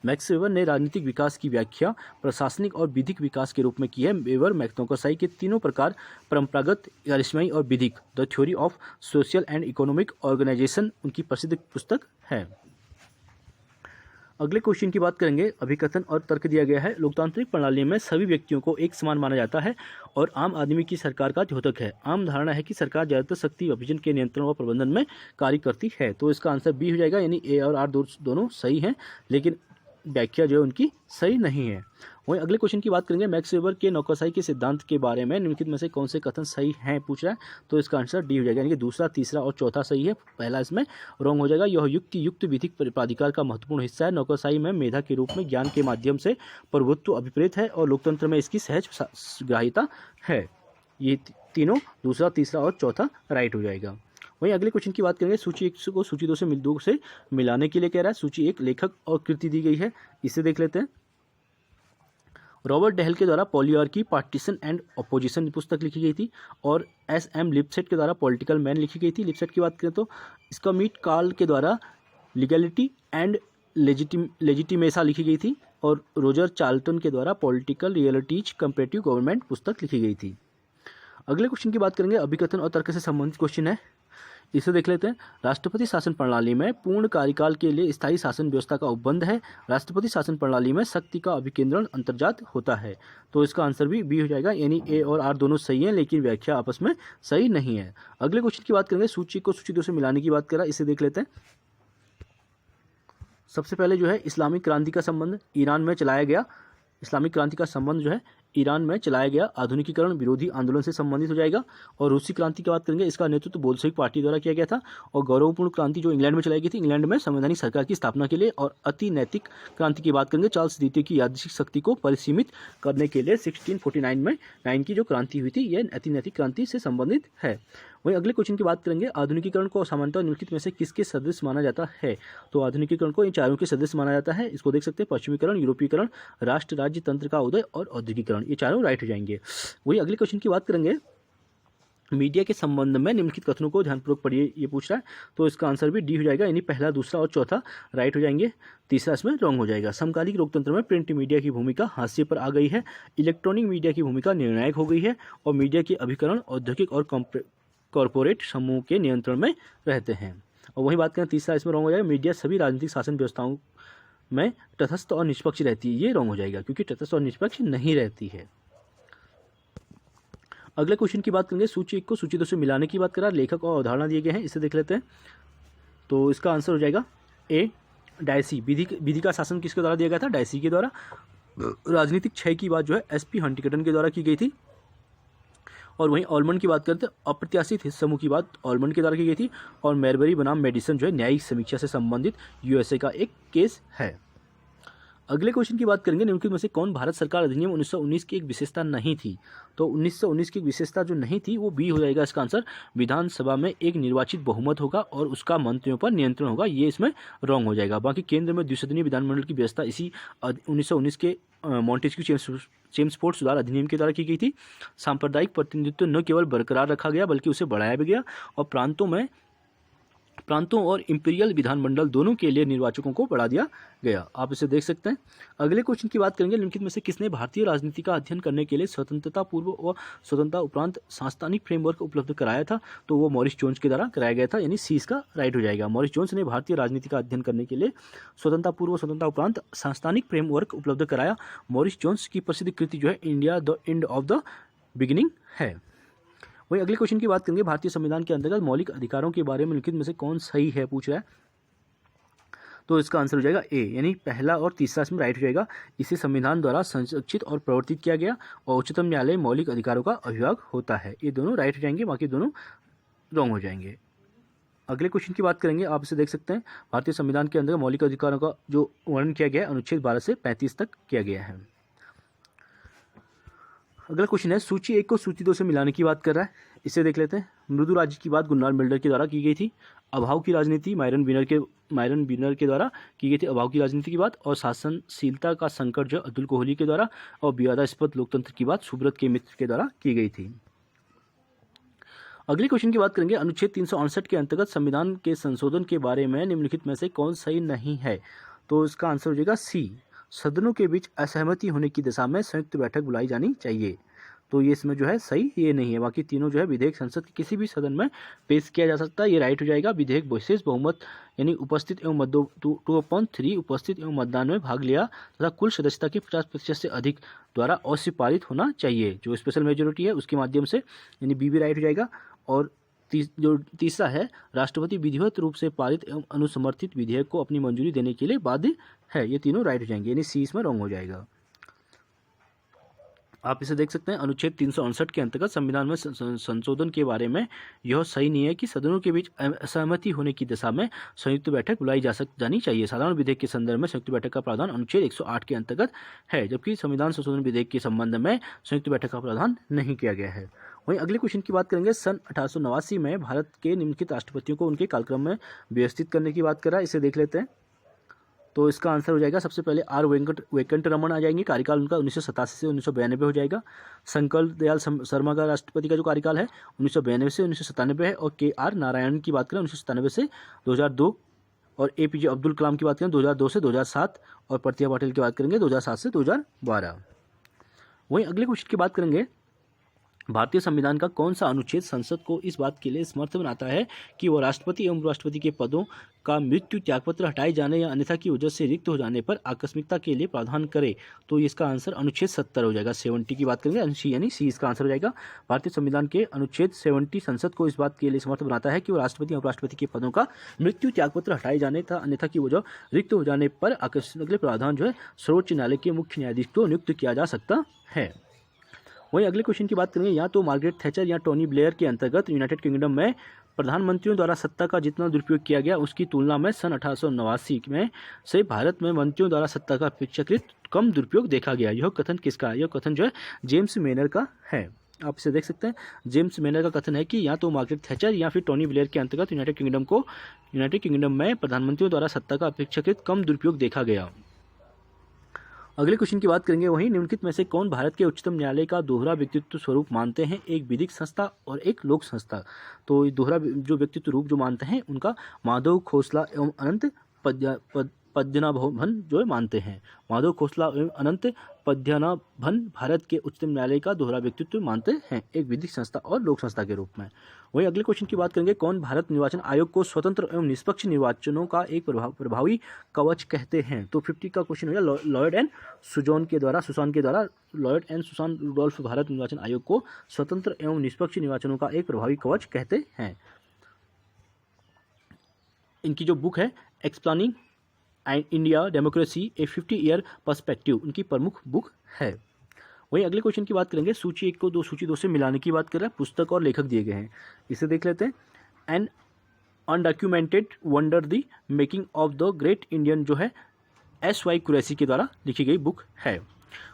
मैक्स वेबर ने राजनीतिक विकास की व्याख्या प्रशासनिक और विधिक विकास के रूप में की है। वेबर मैक्टोकासाई के तीनों प्रकार, परंपरागत, करिश्माई और विधिक, the theory of social and economic organization, उनकी प्रसिद्ध पुस्तक है। अगले क्वेश्चन की बात करेंगे, अभिकथन और तर्क दिया गया है। लोकतांत्रिक प्रणाली में सभी व्यक्तियों को एक समान माना जाता है और आम आदमी की सरकार का द्योतक है। आम धारणा है कि सरकार ज्यादातर शक्ति विभाजन के नियंत्रण और प्रबंधन में कार्य करती है। तो इसका आंसर बी हो जाएगा, यानी ए और आर दोनों सही हैं, लेकिन व्याख्या जो है उनकी सही नहीं है। वहीं अगले क्वेश्चन की बात करेंगे, मैक्स वेबर के नौकरशाही के सिद्धांत के बारे में निम्नलिखित में से कौन से कथन सही हैं पूछ रहा है। तो इसका आंसर डी हो जाएगा, यानी कि दूसरा, तीसरा और चौथा सही है, पहला इसमें रॉन्ग हो जाएगा। यह युक्त विधिक प्राधिकार का महत्वपूर्ण हिस्सा है। नौकरशाही में मेधा के रूप में ज्ञान के माध्यम से प्रभुत्व अभिप्रेत है और लोकतंत्र में इसकी सहज ग्राह्यता है। ये तीनों, दूसरा, तीसरा और चौथा राइट हो जाएगा। वहीं अगले क्वेश्चन की बात करेंगे, सूची 1 को सूची 2 से मिलाने के लिए कह रहा है। सूची 1 लेखक और कृति दी गई है, इसे देख लेते हैं। रॉबर्ट डेहल के द्वारा पॉलियार्की, पार्टीशन एंड अपोजिशन पुस्तक लिखी गई थी और एस.एम. लिपसेट के द्वारा पॉलिटिकल मैन लिखी गई थी। लिपसेट की बात करें तो स्कमिट कार्ल के द्वारा लीगैलिटी एंड लेजिटिमेसा लिखी गई थी और रोजर चार्ल्टन के द्वारा पॉलिटिकल रियलिटीज कंपेरेटिव गवर्नमेंट पुस्तक लिखी गई थी। अगले क्वेश्चन की बात करेंगे, अभिकथन और तर्क से संबंधित क्वेश्चन है, इसे देख लेते हैं। राष्ट्रपति शासन प्रणाली में पूर्ण कार्यकाल के लिए स्थायी शासन व्यवस्था का उपबंध है। राष्ट्रपति शासन प्रणाली में शक्ति का अभिकेंद्रण अंतर्जात होता है। तो इसका आंसर भी बी हो जाएगा, यानी ए और आर दोनों सही हैं, लेकिन व्याख्या आपस में सही नहीं है। अगले क्वेश्चन की बात करेंगे, सूची को सूची 2 से मिलाने की बात कर रहा है, इसे देख लेते हैं। सबसे पहले जो है इस्लामिक क्रांति का संबंध ईरान में चलाया गया। इस्लामिक क्रांति का संबंध जो है ईरान में चलाया गया आधुनिकीकरण विरोधी आंदोलन से संबंधित हो जाएगा। और रूसी क्रांति की बात करेंगे, इसका नेतृत्व बोल्शेविक पार्टी द्वारा किया गया था। और गौरवपूर्ण क्रांति जो इंग्लैंड में चलाई गई थी, इंग्लैंड में संवैधानिक सरकार की स्थापना के लिए। और अति नैतिक क्रांति की बात करेंगे, चार्ल्स द्वितीय की यादृच्छिक शक्ति को परिसीमित करने के लिए 1649 में 9 की जो क्रांति हुई थी, यह अति नैतिक क्रांति से संबंधित है। वहीं अगले क्वेश्चन की बात करेंगे, आधुनिकीकरण को सामान्यतः निम्नलिखित में से किसके सदस्य माना जाता है। तो आधुनिकीकरण को इन चारों के सदस्य माना जाता है। इसको देख सकते हैं, पश्चिमीकरण, यूरोपीकरण, राष्ट्र राज्य तंत्र का उदय और औद्योगिकरण, ये चारों राइट हो जाएंगे। वही अगले क्वेश्चन की बात करेंगे, मीडिया के संबंध में निम्नलिखित कथनों को ध्यानपूर्वक पढ़िए, ये पूछ रहा है। तो इसका आंसर भी डी हो जाएगा, यानी पहला, दूसरा और चौथा राइट हो जाएंगे, तीसरा इसमें रॉन्ग हो जाएगा। समकालिक लोकतंत्र में प्रिंट मीडिया की भूमिका हाशिए पर आ गई है, इलेक्ट्रॉनिक मीडिया की भूमिका निर्णायक हो गई है और मीडिया के अभिकरण औद्योगिक और कॉरपोरेट समूह के नियंत्रण में रहते हैं। और वही बात करें, तीसरा इसमें रॉन्ग हो जाएगा, मीडिया सभी राजनीतिक शासन व्यवस्थाओं में तटस्थ और निष्पक्ष रहती है, ये रॉन्ग हो जाएगा क्योंकि तटस्थ और निष्पक्ष नहीं रहती है। अगले क्वेश्चन की बात करेंगे, सूची 1 को सूची 2 से मिलाने की बात करा, लेखक और अवधारणा दिए गए हैं, इसे देख लेते हैं। तो इसका आंसर हो जाएगा ए, डायसी। विधि का शासन किसके द्वारा दिया गया था, डायसी के द्वारा। राजनीतिक क्षय की बात जो है एसपी हंटिंगटन के द्वारा की गई थी। और वहीं ऑलमंड की बात करते हैं, अप्रत्याशित हित समूह की बात ऑलमंड के द्वारा की गई थी। और मेरबरी बनाम मेडिसन जो है न्यायिक समीक्षा से संबंधित यूएसए का एक केस है। अगले क्वेश्चन की बात करेंगे, निम्नलिखित में से कौन भारत सरकार अधिनियम 1919 की एक विशेषता नहीं थी। तो 1919 की विशेषता जो नहीं थी वो बी हो जाएगा इसका आंसर। विधानसभा में एक निर्वाचित बहुमत होगा और उसका मंत्रियों पर नियंत्रण होगा, ये इसमें रॉन्ग हो जाएगा। बाकी केंद्र में द्विसदनीय विधानमंडल की व्यवस्था इसी 1919 के मॉन्टेस्क्यू चेम्सफोर्ड सुधार अधिनियम के द्वारा की गई थी। सांप्रदायिक प्रतिनिधित्व न केवल बरकरार रखा गया बल्कि उसे बढ़ाया भी गया और प्रांतों और इंपीरियल विधानमंडल दोनों के लिए निर्वाचकों को बढ़ा दिया गया। आप इसे देख सकते हैं। अगले क्वेश्चन की बात करेंगे, निम्नलिखित में से किसने भारतीय राजनीति का अध्ययन करने के लिए स्वतंत्रता पूर्व और स्वतंत्रता उपरांत सांस्थानिक फ्रेमवर्क उपलब्ध कराया था। तो वो मॉरिस जोन्स के द्वारा कराया गया था, यानी सी इसका राइट हो जाएगा। मॉरिस जोन्स ने भारतीय राजनीति का अध्ययन करने के लिए स्वतंत्रता पूर्व स्वतंत्रता उपरांत सांस्थानिक फ्रेमवर्क उपलब्ध कराया। मॉरिस जोन्स की प्रसिद्ध कृति जो है India the end of the beginning है। वही अगले क्वेश्चन की बात करेंगे, भारतीय संविधान के अंतर्गत मौलिक अधिकारों के बारे में निम्नलिखित में से कौन सही है पूछ रहा है। तो इसका आंसर हो जाएगा ए, यानी पहला और तीसरा इसमें राइट हो जाएगा। इसे संविधान द्वारा संरक्षित और प्रवर्तित किया गया और उच्चतम न्यायालय मौलिक अधिकारों का अभिभावक होता है, ये दोनों राइट हो जाएंगे, बाकी दोनों रॉन्ग हो जाएंगे। अगले क्वेश्चन की बात करेंगे, आप इसे देख सकते हैं। भारतीय संविधान के अंदर मौलिक अधिकारों का जो वर्णन किया गया है अनुच्छेद 12 से 35 तक किया गया है। अगला क्वेश्चन है, सूची 1 को सूची 2 से मिलाने की बात कर रहा है, इसे देख लेते हैं। मृदु राज्य की बात गुन्नार मिल्डर के द्वारा की गई थी। अभाव की राजनीति मायरन बिनर के द्वारा की गई थी, अभाव की राजनीति की बात। और शासनशीलता का संकट जो अब्दुल कोहली के द्वारा। और विवादास्पद लोकतंत्र की बात सुब्रत के मित्र के द्वारा की गई थी। अगले क्वेश्चन की बात करेंगे, अनुच्छेद 368 के अंतर्गत संविधान के संशोधन के बारे में निम्नलिखित में से कौन सही नहीं है। तो इसका आंसर हो जाएगा सी, सदनों के बीच असहमति होने की दशा में संयुक्त बैठक बुलाई जानी चाहिए। तो ये इसमें जो है सही ये नहीं है। बाकी तीनों जो है विधेयक संसद के किसी भी सदन में पेश किया जा सकता है, ये राइट हो जाएगा। विधेयक विशेष बहुमत यानी उपस्थित एवं 2/3 उपस्थित एवं मतदान में भाग लिया तथा कुल सदस्यता के 50% से अधिक द्वारा अस्वीकारित होना चाहिए। जो स्पेशल मेजोरिटी है उसके माध्यम से, यानी बी भी राइट हो जाएगा। और जो तीसरा है, राष्ट्रपति विधिवत रूप से पारित एवं अनुसमर्थित विधेयक को अपनी मंजूरी देने के लिए बाध्य है। ये तीनों राइट हो जाएंगे, यानी सी इसमें रॉन्ग हो जाएगा। आप इसे देख सकते हैं, अनुच्छेद 359 के अंतर्गत संविधान में संशोधन के बारे में यह सही नहीं है कि सदनों के बीच असहमति होने की दशा में संयुक्त बैठक बुलाई जानी चाहिए। साधारण विधेयक के संदर्भ में संयुक्त बैठक का प्रावधान अनुच्छेद 108 के अंतर्गत है, जबकि संविधान संशोधन विधेयक के संबंध में संयुक्त बैठक का प्रावधान नहीं किया गया है। वहीं अगले क्वेश्चन की बात करेंगे, सन 1889 में भारत के निम्नलिखित राष्ट्रपतियों को उनके कालक्रम में व्यवस्थित करने की बात कर रहा है। इसे देख लेते हैं। तो इसका आंसर हो जाएगा, सबसे पहले आर वेंकट रमन आ जाएंगे, कार्यकाल उनका 1987 से 1992 हो जाएगा। संकल्प दयाल शर्मा का राष्ट्रपति का जो कार्यकाल है 1992 से 1997 है। और के आर नारायण की बात करें 1997 से 2002, और APJ अब्दुल कलाम की बात करें 2002 से 2007, और प्रतिभा पाटिल की बात करेंगे 2007 से 2012। वहीं अगले क्वेश्चन की बात करेंगे, भारतीय संविधान का कौन सा अनुच्छेद संसद को इस बात के लिए समर्थ बनाता है कि वह राष्ट्रपति एवं उपराष्ट्रपति के पदों का मृत्यु त्यागपत्र हटाए जाने या अन्यथा की वजह से रिक्त हो जाने पर आकस्मिकता के लिए प्रावधान करे? तो इसका आंसर अनुच्छेद 70 हो जाएगा। 70 की बात करेंगे, यानी सी इसका आंसर हो जाएगा। भारतीय संविधान के अनुच्छेद 70 संसद को इस बात के लिए समर्थ बनाता है कि वह राष्ट्रपति एवं उपराष्ट्रपति के पदों का मृत्यु त्यागपत्र हटाए जाने तथा अन्यथा की वजह रिक्त हो जाने पर आकस्मिक प्रावधान जो है सर्वोच्च न्यायालय के मुख्य न्यायाधीश को नियुक्त किया जा सकता है। वहीं अगले क्वेश्चन की बात करेंगे, या तो मार्गरेट थैचर या टोनी ब्लेयर के अंतर्गत यूनाइटेड किंगडम में प्रधानमंत्रियों द्वारा सत्ता का जितना दुरुपयोग किया गया उसकी तुलना में सन 1889 में से भारत में मंत्रियों द्वारा सत्ता का अपेक्षाकृत कम दुरुपयोग देखा गया। यह कथन किसका है? यह कथन जो है जेम्स मेनर का है। आप इसे देख सकते हैं, जेम्स मेनर का कथन है कि या तो मार्गरेट थैचर या फिर टोनी ब्लेयर के अंतर्गत यूनाइटेड किंगडम में प्रधानमंत्रियों द्वारा सत्ता का अपेक्षाकृत कम दुरुपयोग देखा गया। अगले क्वेश्चन की बात करेंगे, वहीं निम्नलिखित में से कौन भारत के उच्चतम न्यायालय का दोहरा व्यक्तित्व स्वरूप मानते हैं? एक विधिक संस्था और एक लोक संस्था। तो दोहरा जो व्यक्तित्व रूप जो मानते हैं उनका माधव खोसला एवं अनंत पद्मनाभन जो है मानते हैं। माधव खोसला एवं अनंत पद्मनाभन भारत के उच्चतम न्यायालय का दोहरा व्यक्तित्व मानते हैं, एक विधिक संस्था और लोक संस्था के रूप में। वहीं अगले क्वेश्चन की बात करेंगे, कौन भारत निर्वाचन आयोग को स्वतंत्र एवं निष्पक्ष निर्वाचनों का एक प्रभावी कवच कहते हैं? तो 50 का क्वेश्चन हो गया, लॉयड एंड सुसान के द्वारा Lloyd and Susan Rudolph Bharat निर्वाचन आयोग को स्वतंत्र एवं निष्पक्ष निर्वाचनों का एक प्रभावी कवच कहते हैं। इनकी जो बुक है एक्सप्लेनिंग इंडिया डेमोक्रेसी ए 50 ईयर पर्सपेक्टिव, उनकी प्रमुख बुक है। वहीं अगले क्वेश्चन की बात करेंगे, सूची 1 को सूची 2 से मिलाने की बात कर रहा है। पुस्तक और लेखक दिए गए हैं, इसे देख लेते हैं। An undocumented wonder the making of the great Indian जो है SY कुरैशी के द्वारा लिखी गई बुक है।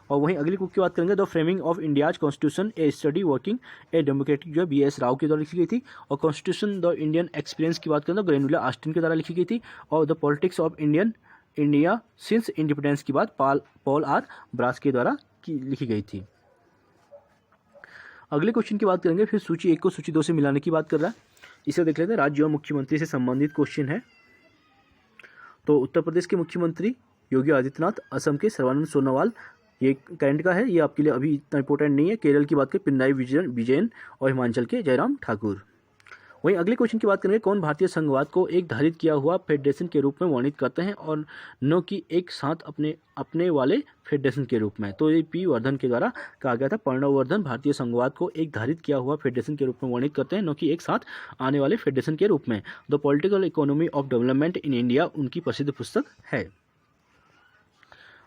और वहीं अगली बुक की बात करेंगे, the framing of India's constitution A study working a democratic जो है BS राव के द्वारा लिखी गई थी। और कॉन्स्टिट्यूशन द इंडियन एक्सपीरियंस की बात करें तो ग्रेनुला ऑस्टिन के द्वारा लिखी गई थी। और the politics of India since independence की बात पॉल आर ब्रास के द्वारा लिखी गई थी। अगले क्वेश्चन की बात करेंगे, फिर सूची 1 को सूची 2 से मिलाने की बात कर रहा है। इसे देख लेते हैं, राज्य और मुख्यमंत्री से संबंधित क्वेश्चन है। तो उत्तर प्रदेश के मुख्यमंत्री योगी आदित्यनाथ, असम के सर्बानंद सोनोवाल, ये करंट का है, ये आपके लिए अभी इतना इंपॉर्टेंट नहीं है। केरल की बात करें पिनराई विजयन, और हिमाचल के जयराम ठाकुर। वहीं अगले क्वेश्चन की बात करेंगे, कौन भारतीय संघवाद को एक धारित किया हुआ फेडरेशन के रूप में वर्णित करते हैं और न कि एक साथ अपने वाले फेडरेशन के रूप में? तो ये P वर्धन के द्वारा कहा गया था। प्रणव वर्धन भारतीय संघवाद को एक धारित किया हुआ फेडरेशन के रूप में वर्णित करते हैं, न कि एक साथ आने वाले फेडरेशन के रूप में। The political economy of development in India उनकी प्रसिद्ध पुस्तक है।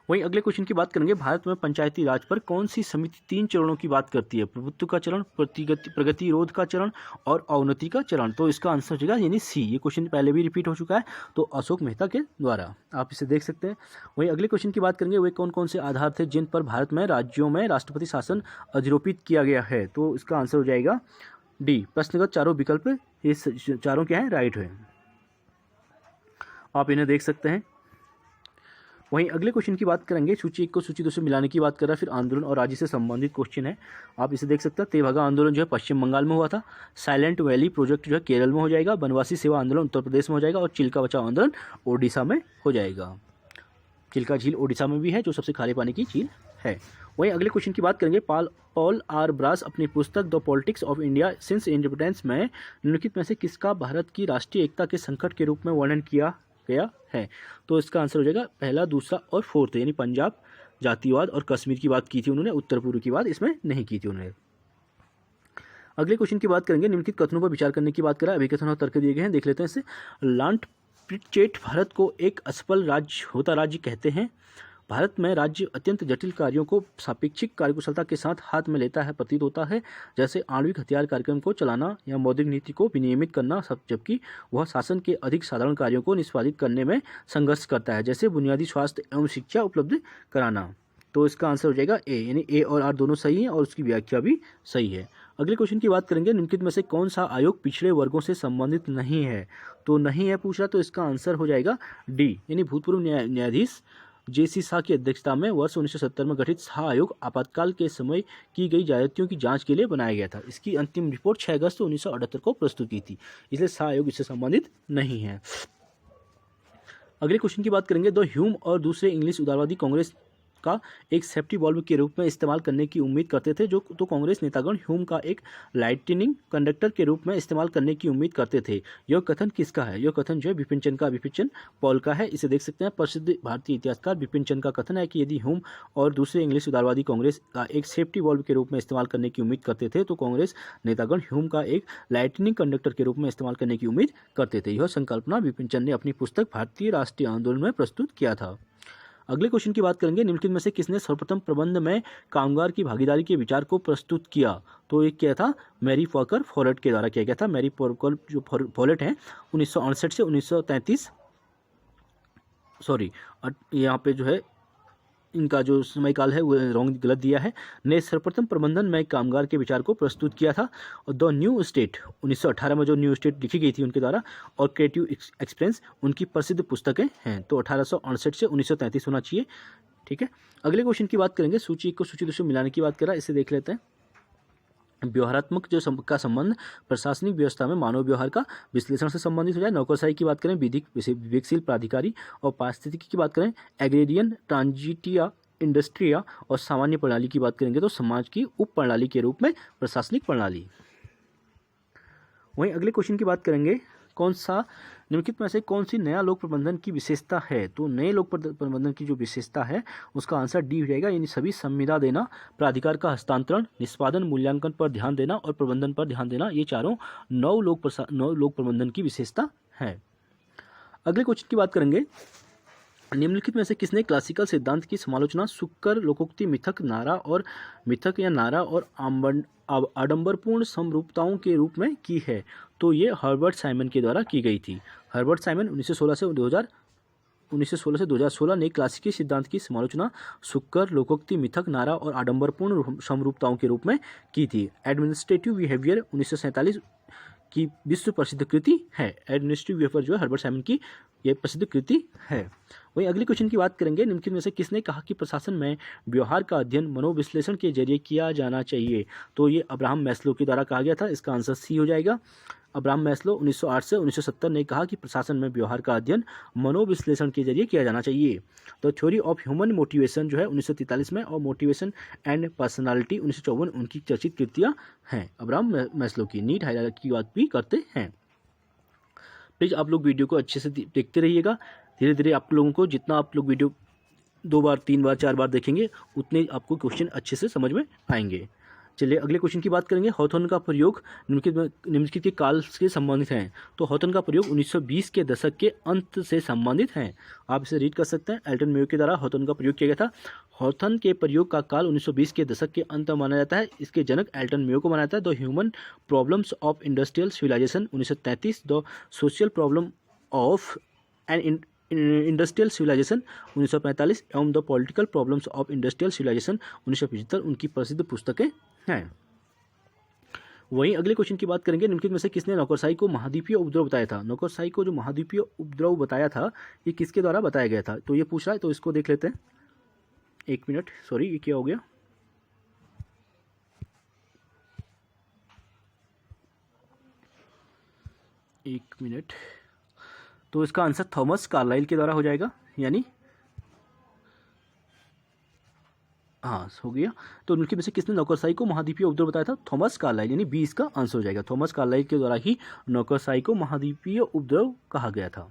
वहीं अगले क्वेश्चन की बात करेंगे, भारत में पंचायती राज पर कौन सी समिति 3 चरणों की बात करती है? प्रभुत्व का चरण, प्रगतिरोध का चरण और अवनति का चरण। तो इसका आंसर हो जाएगा यानी सी। ये क्वेश्चन पहले भी रिपीट हो चुका है, तो अशोक मेहता के द्वारा, आप इसे देख सकते हैं। वहीं अगले क्वेश्चन की बात करेंगे, वे कौन कौन से आधार थे जिन पर भारत में राज्यों में राष्ट्रपति शासन अधिरोपित किया गया है? तो इसका आंसर हो जाएगा डी। प्रश्नगत चारों विकल्प ये चारों क्या है? राइट है, आप इन्हें देख सकते हैं। वहीं अगले क्वेश्चन की बात करेंगे, सूची 1 को सूची 2 से मिलाने की बात कर रहा है। फिर आंदोलन और राज्य से संबंधित क्वेश्चन है, आप इसे देख सकते हैं। तेभागा आंदोलन जो है पश्चिम बंगाल में हुआ था। साइलेंट वैली प्रोजेक्ट जो है केरल में हो जाएगा। वनवासी सेवा आंदोलन उत्तर प्रदेश में हो जाएगा। और चिल्का बचाओ आंदोलन ओडिशा में हो जाएगा। चिल्का झील ओडिशा में भी है, जो सबसे खारे पानी की झील है। वहीं अगले क्वेश्चन की बात करेंगे, पॉल आर ब्रास अपनी पुस्तक the politics of India since independence में निम्नलिखित में से किसका भारत की राष्ट्रीय एकता के संकट के रूप में वर्णन किया गया है? तो इसका आंसर हो जाएगा पहला, दूसरा और फोर्थ, यानी पंजाब, जातिवाद और कश्मीर की बात की थी उन्होंने, उत्तर पूर्व की बात इसमें नहीं की थी उन्होंने। अगले क्वेश्चन की बात करेंगे, निम्नलिखित कथनों पर विचार करने की बात करें, अभिकथन और तर्क दिए गए हैं, देख लेते हैं इसे। लांट प्रिटचेट भारत को एक असफल राज्य कहते हैं। भारत में राज्य अत्यंत जटिल कार्यों को सापेक्षिक कार्यकुशलता के साथ हाथ में लेता है प्रतीत होता है, जैसे आणविक हथियार कार्यक्रम को चलाना या मौद्रिक नीति को विनियमित करना, सब जबकि वह शासन के अधिक साधारण कार्यों को निष्पादित करने में संघर्ष करता है, जैसे बुनियादी स्वास्थ्य एवं शिक्षा उपलब्ध कराना। तो इसका आंसर हो जाएगा ए, यानी ए और आर दोनों सही हैं और उसकी व्याख्या भी सही है। अगले क्वेश्चन की बात करेंगे, निम्नलिखित में से कौन सा आयोग पिछड़े वर्गों से संबंधित नहीं है? तो नहीं है पूछ रहा, तो इसका आंसर हो जाएगा डी, यानी भूतपूर्व न्यायाधीश जेसी शाह की अध्यक्षता में वर्ष 1970 में गठित शाह आयोग आपातकाल के समय की गई ज्यादतियों की जांच के लिए बनाया गया था। इसकी अंतिम रिपोर्ट 6 अगस्त 1978 को प्रस्तुत की थी, इसलिए शाह आयोग इससे संबंधित नहीं है। अगले क्वेश्चन की बात करेंगे, द ह्यूम और दूसरे इंग्लिश उदारवादी कांग्रेस का एक सेफ्टी वॉल्व के रूप में इस्तेमाल करने की उम्मीद करते थे, जो तो कांग्रेस नेतागण ह्यूम का एक लाइटनिंग कंडक्टर के रूप में इस्तेमाल करने की उम्मीद करते थे। यह कथन किसका है? यह कथन जो है बिपिन चंद्र पॉल का है। इसे देख सकते हैं, प्रसिद्ध भारतीय इतिहासकार बिपिन चंद्र का कथन है कि यदि ह्यूम और दूसरे इंग्लिश उदारवादी कांग्रेस का एक सेफ्टी वॉल्व के रूप में इस्तेमाल करने की उम्मीद करते थे, तो कांग्रेस नेतागण ह्यूम का एक लाइटनिंग कंडक्टर के रूप में इस्तेमाल करने की उम्मीद करते थे। यह संकल्पना बिपिन चंद्र ने अपनी पुस्तक भारतीय राष्ट्रीय आंदोलन में प्रस्तुत किया था। अगले क्वेश्चन की बात करेंगे, निम्नलिखित में से किसने सर्वप्रथम प्रबंध में कामगार की भागीदारी के विचार को प्रस्तुत किया? तो ये क्या था? मैरी फॉकर फॉलेट के द्वारा किया गया था। मैरी फॉकर जो फॉलेट हैं 1968 से 1933, सॉरी यहाँ पे जो है इनका जो समयकाल है वो रॉन्ग गलत दिया है, ने सर्वप्रथम प्रबंधन में कामगार के विचार को प्रस्तुत किया था। और द न्यू स्टेट 1918 में जो न्यू स्टेट लिखी गई थी उनके द्वारा, और क्रिएटिव एक्सपीरियंस उनकी प्रसिद्ध पुस्तकें हैं। तो 1868 से 1933 होना चाहिए, ठीक है। अगले क्वेश्चन की बात करेंगे, सूची को सूची 2 से मिलाने की बात कर रहा है, इसे देख लेते हैं। व्यवहारात्मक का संबंध प्रशासनिक व्यवस्था में मानव व्यवहार का विश्लेषण से संबंधित हो जाए। नौकरशाही की बात करें, विधिक विवेकशील प्राधिकारी, और पारिस्थितिकी की बात करें, एग्रेरियन ट्रांजिटिया इंडस्ट्रिया, और सामान्य प्रणाली की बात करेंगे तो समाज की उप प्रणाली के रूप में प्रशासनिक प्रणाली। वहीं अगले क्वेश्चन की बात करेंगे, कौन सा निम्नलिखित में से कौन सी नया लोक प्रबंधन की विशेषता है? तो नए लोक प्रबंधन की जो विशेषता है उसका आंसर डी हो जाएगा, यानी सभी संविदा देना, प्राधिकार का हस्तांतरण, निष्पादन मूल्यांकन पर ध्यान देना और प्रबंधन पर ध्यान देना, ये चारों नौ लोक प्रबंधन की विशेषता है। अगले क्वेश्चन की बात करेंगे, निम्नलिखित में से किसने क्लासिकल सिद्धांत की समालोचना सुक्कर, लोकोक्ति, मिथक या नारा और आडंबरपूर्ण समरूपताओं के रूप में की है? तो ये हर्बर्ट साइमन के द्वारा की गई थी। हर्बर्ट साइमन 1916 से 2016 ने क्लासिकी सिद्धांत की समालोचना सुक्कर, लोकोक्ति, मिथक, नारा और आडंबरपूर्ण समरूपताओं के रूप में की थी। एडमिनिस्ट्रेटिव बिहेवियर 1947 की विश्व प्रसिद्ध कृति है। एडमिनिस्ट्रेटिव बिहेवियर जो है हर्बर्ट साइमन की यह प्रसिद्ध कृति है। वहीं अगले क्वेश्चन की बात करेंगे, निम्नलिखित में से किसने कहा कि प्रशासन में व्यवहार का अध्ययन मनोविश्लेषण के जरिए किया जाना चाहिए? तो ये अब्राहम मैस्लो के द्वारा कहा गया था, इसका आंसर सी हो जाएगा। अब्राहम मैस्लो 1908 से 1970 ने कहा कि प्रशासन में व्यवहार का अध्ययन मनोविश्लेषण के जरिए किया जाना चाहिए। तो थ्योरी ऑफ ह्यूमन मोटिवेशन जो है 1943 में, और मोटिवेशन एंड पर्सनालिटी 1954 उनकी चर्चित कृतियाँ हैं अब्राहम मैस्लो की। नीट हाईलाइट की बात भी करते हैं। प्लीज़ आप लोग वीडियो को अच्छे से देखते रहिएगा। धीरे धीरे आप लोगों को, जितना आप लोग वीडियो 2 बार 3 बार 4 बार देखेंगे उतने आपको क्वेश्चन अच्छे से समझ में आएंगे। चलिए अगले क्वेश्चन की बात करेंगे, हॉथॉर्न का प्रयोग निम्नलिखित के काल से संबंधित हैं। तो हॉथॉर्न का प्रयोग 1920 के दशक के अंत से संबंधित हैं। आप इसे रीड कर सकते हैं। एल्टन मेयो के द्वारा हॉथॉर्न का प्रयोग किया गया था। हॉथॉर्न के प्रयोग का काल 1920 के दशक के अंत माना जाता है। इसके जनक एल्टन मेयो को माना जाता है। The human problems of industrial civilization 1933, the social problem of an industrial civilization 1945 एवं the political problems of industrial civilization 1975 उनकी प्रसिद्ध पुस्तकें हैं। वहीं अगले क्वेश्चन की बात करेंगे, निम्नलिखित में से किसने नौकरशाही को महाद्वीपीय उपद्रव बताया था? नौकरशाही को जो महाद्वीपीय उपद्रव बताया था ये किसके द्वारा बताया गया था? तो ये पूछ रहा है, तो इसको देख लेते हैं। 1 मिनट, सॉरी ये क्या हो गया? एक मिनट। तो इसका आंसर थॉमस कार्लाइल के द्वारा हो जाएगा, यानी हाँ हो गया। तो उनके में से किसने नौकरशाही को महाद्वीपीय उपद्रव बताया था? थॉमस कार्लाइल, यानी 20 का आंसर हो जाएगा। थॉमस कार्लाइल के द्वारा ही नौकरशाही को महाद्वीपीय उपद्रव कहा गया था।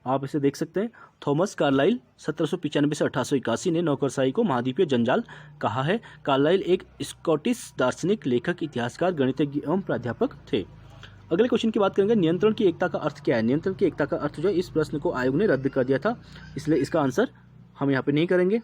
आप इसे देख सकते हैं। थॉमस कार्लाइल 1795 से 1881 ने नौकरशाही को महाद्वीपीय जंजाल कहा है। कार्लाइल एक स्कॉटिश दार्शनिक, लेखक, इतिहासकार, गणितज्ञ एवं प्राध्यापक थे। अगले क्वेश्चन की बात करेंगे, नियंत्रण की एकता का अर्थ क्या है। नियंत्रण की एकता का अर्थ जो है, इस प्रश्न को आयोग ने रद्द कर दिया था, इसलिए इसका आंसर हम यहाँ पे नहीं करेंगे।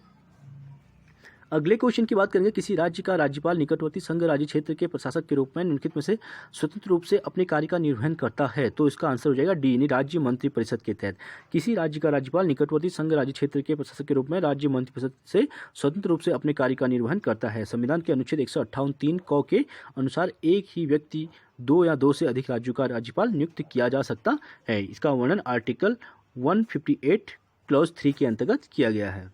अगले क्वेश्चन की बात करेंगे, किसी राज्य का राज्यपाल निकटवर्ती संघ राज्य क्षेत्र के प्रशासक के रूप में निम्नलिखित में से स्वतंत्र रूप से अपने कार्य का निर्वहन करता है। तो इसका आंसर हो जाएगा डी, यानी राज्य मंत्री परिषद के तहत। किसी राज्य का राज्यपाल निकटवर्ती संघ राज्य क्षेत्र के प्रशासक के रूप में राज्य मंत्री परिषद से स्वतंत्र रूप से अपने कार्य का निर्वहन करता है। संविधान के अनुच्छेद 158(3) क के अनुसार एक ही व्यक्ति 2 या 2 से अधिक राज्यों का राज्यपाल नियुक्त किया जा सकता है। इसका वर्णन आर्टिकल 158 क्लॉज 3 के अंतर्गत किया गया है।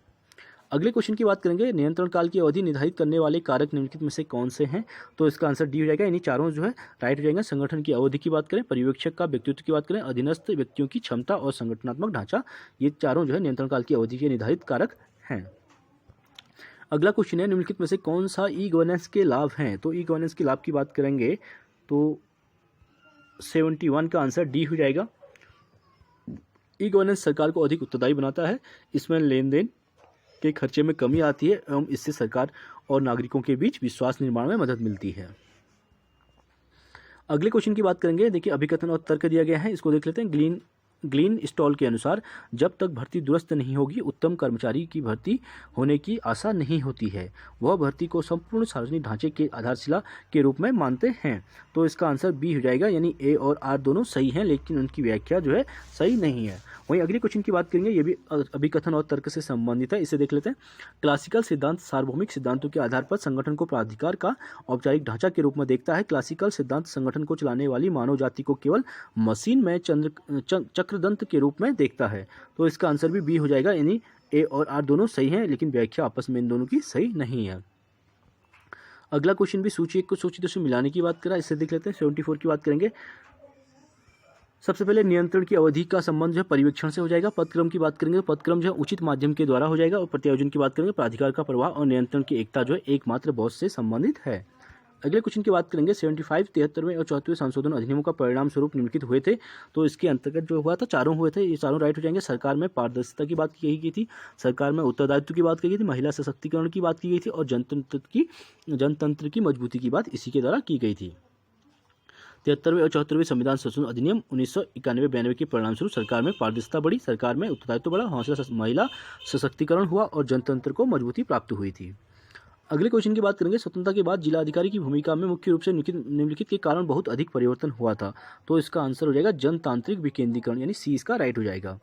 अगले क्वेश्चन की बात करेंगे, नियंत्रण काल की अवधि निर्धारित करने वाले कारक निम्नलिखित में से कौन से हैं। तो इसका आंसर डी हो जाएगा, यानी चारों जो है राइट हो जाएंगे। संगठन की अवधि की बात करें, पर्यवेक्षक का व्यक्तित्व की बात करें, अधीनस्थ व्यक्तियों की क्षमता और संगठनात्मक ढांचा, ये चारों जो है नियंत्रण काल की अवधि के निर्धारित कारक हैं। अगला क्वेश्चन है, निम्नलिखित में से कौन सा ई गवर्नेंस के लाभ हैं। तो ई गवर्नेंस के लाभ की बात करेंगे तो 71 का आंसर डी हो जाएगा। ई गवर्नेंस सरकार को अधिक उत्तरदायी बनाता है, इसमें लेन देन के खर्चे में कमी आती है एवं इससे सरकार और नागरिकों के बीच विश्वास निर्माण में मदद मिलती है। अगले क्वेश्चन की बात करेंगे, देखिए अभिकथन और तर्क दिया गया है, इसको देख लेते हैं। ग्लीन स्टॉल के अनुसार जब तक भर्ती दुरुस्त नहीं होगी, उत्तम कर्मचारी की भर्ती होने की आशा नहीं होती है। वह भर्ती को संपूर्ण सार्वजनिक ढांचे के आधारशिला के रूप में मानते हैं। तो इसका आंसर बी हो जाएगा, यानी ए और आर दोनों सही हैं, लेकिन उनकी व्याख्या जो है सही नहीं है। वहीं अगले क्वेश्चन की बात करेंगे, ये भी अभिकथन और तर्क से संबंधित है, इसे देख लेते हैं। क्लासिकल सिद्धांत सार्वभौमिक सिद्धांतों के आधार पर संगठन को प्राधिकार का औपचारिक ढांचा के रूप में देखता है। क्लासिकल सिद्धांत संगठन को चलाने वाली मानव जाति को केवल मशीन में चक्रदंत के रूप में देखता है। तो इसका आंसर भी बी हो जाएगा, यानी ए और आर दोनों सही हैं, लेकिन व्याख्या आपस में इन दोनों की सही नहीं है। अगला क्वेश्चन भी सूची 1 को सूची 2 से मिलाने की बात करा, इससे देख लेते हैं। 74 की बात करेंगे। सबसे पहले नियंत्रण की अवधि का संबंध जो है पर्यवेक्षण से हो जाएगा। पदक्रम की बात करेंगे, पदक्रम जो है उचित माध्यम के द्वारा हो जाएगा। और प्रत्यायोजन की बात करेंगे, प्राधिकार का प्रवाह और नियंत्रण की एकता जो है एकमात्र बॉस से संबंधित है। अगले क्वेश्चन की बात करेंगे, 75, 73वें और 74वें संशोधन अधिनियमों का परिणाम स्वरूप निम्नलिखित हुए थे। तो इसके अंतर्गत जो हुआ था, चारों हुए थे, ये चारों राइट हो जाएंगे। सरकार में पारदर्शिता की बात की गई थी, सरकार में उत्तरदायित्व की बात की गई थी, महिला सशक्तिकरण की बात की गई थी और जनतंत्र की मजबूती की बात इसी के द्वारा की गई थी। 73वें और 74वें संविधान संशोधन अधिनियम 1991-92 के परिणामस्वरूप सरकार में पारदर्शिता बढ़ी, सरकार में उत्तरदायित्व बढ़ा, महिला सशक्तिकरण हुआ और जनतंत्र को मजबूती प्राप्त हुई थी। अगले क्वेश्चन की बात करेंगे, स्वतंत्रता के बाद जिला अधिकारी की भूमिका में मुख्य रूप से निम्नलिखित के कारण बहुत अधिक परिवर्तन हुआ था। तो इसका आंसर हो जाएगा जनतांत्रिक विकेंद्रीकरण, यानी सी इसका राइट हो जाएगा।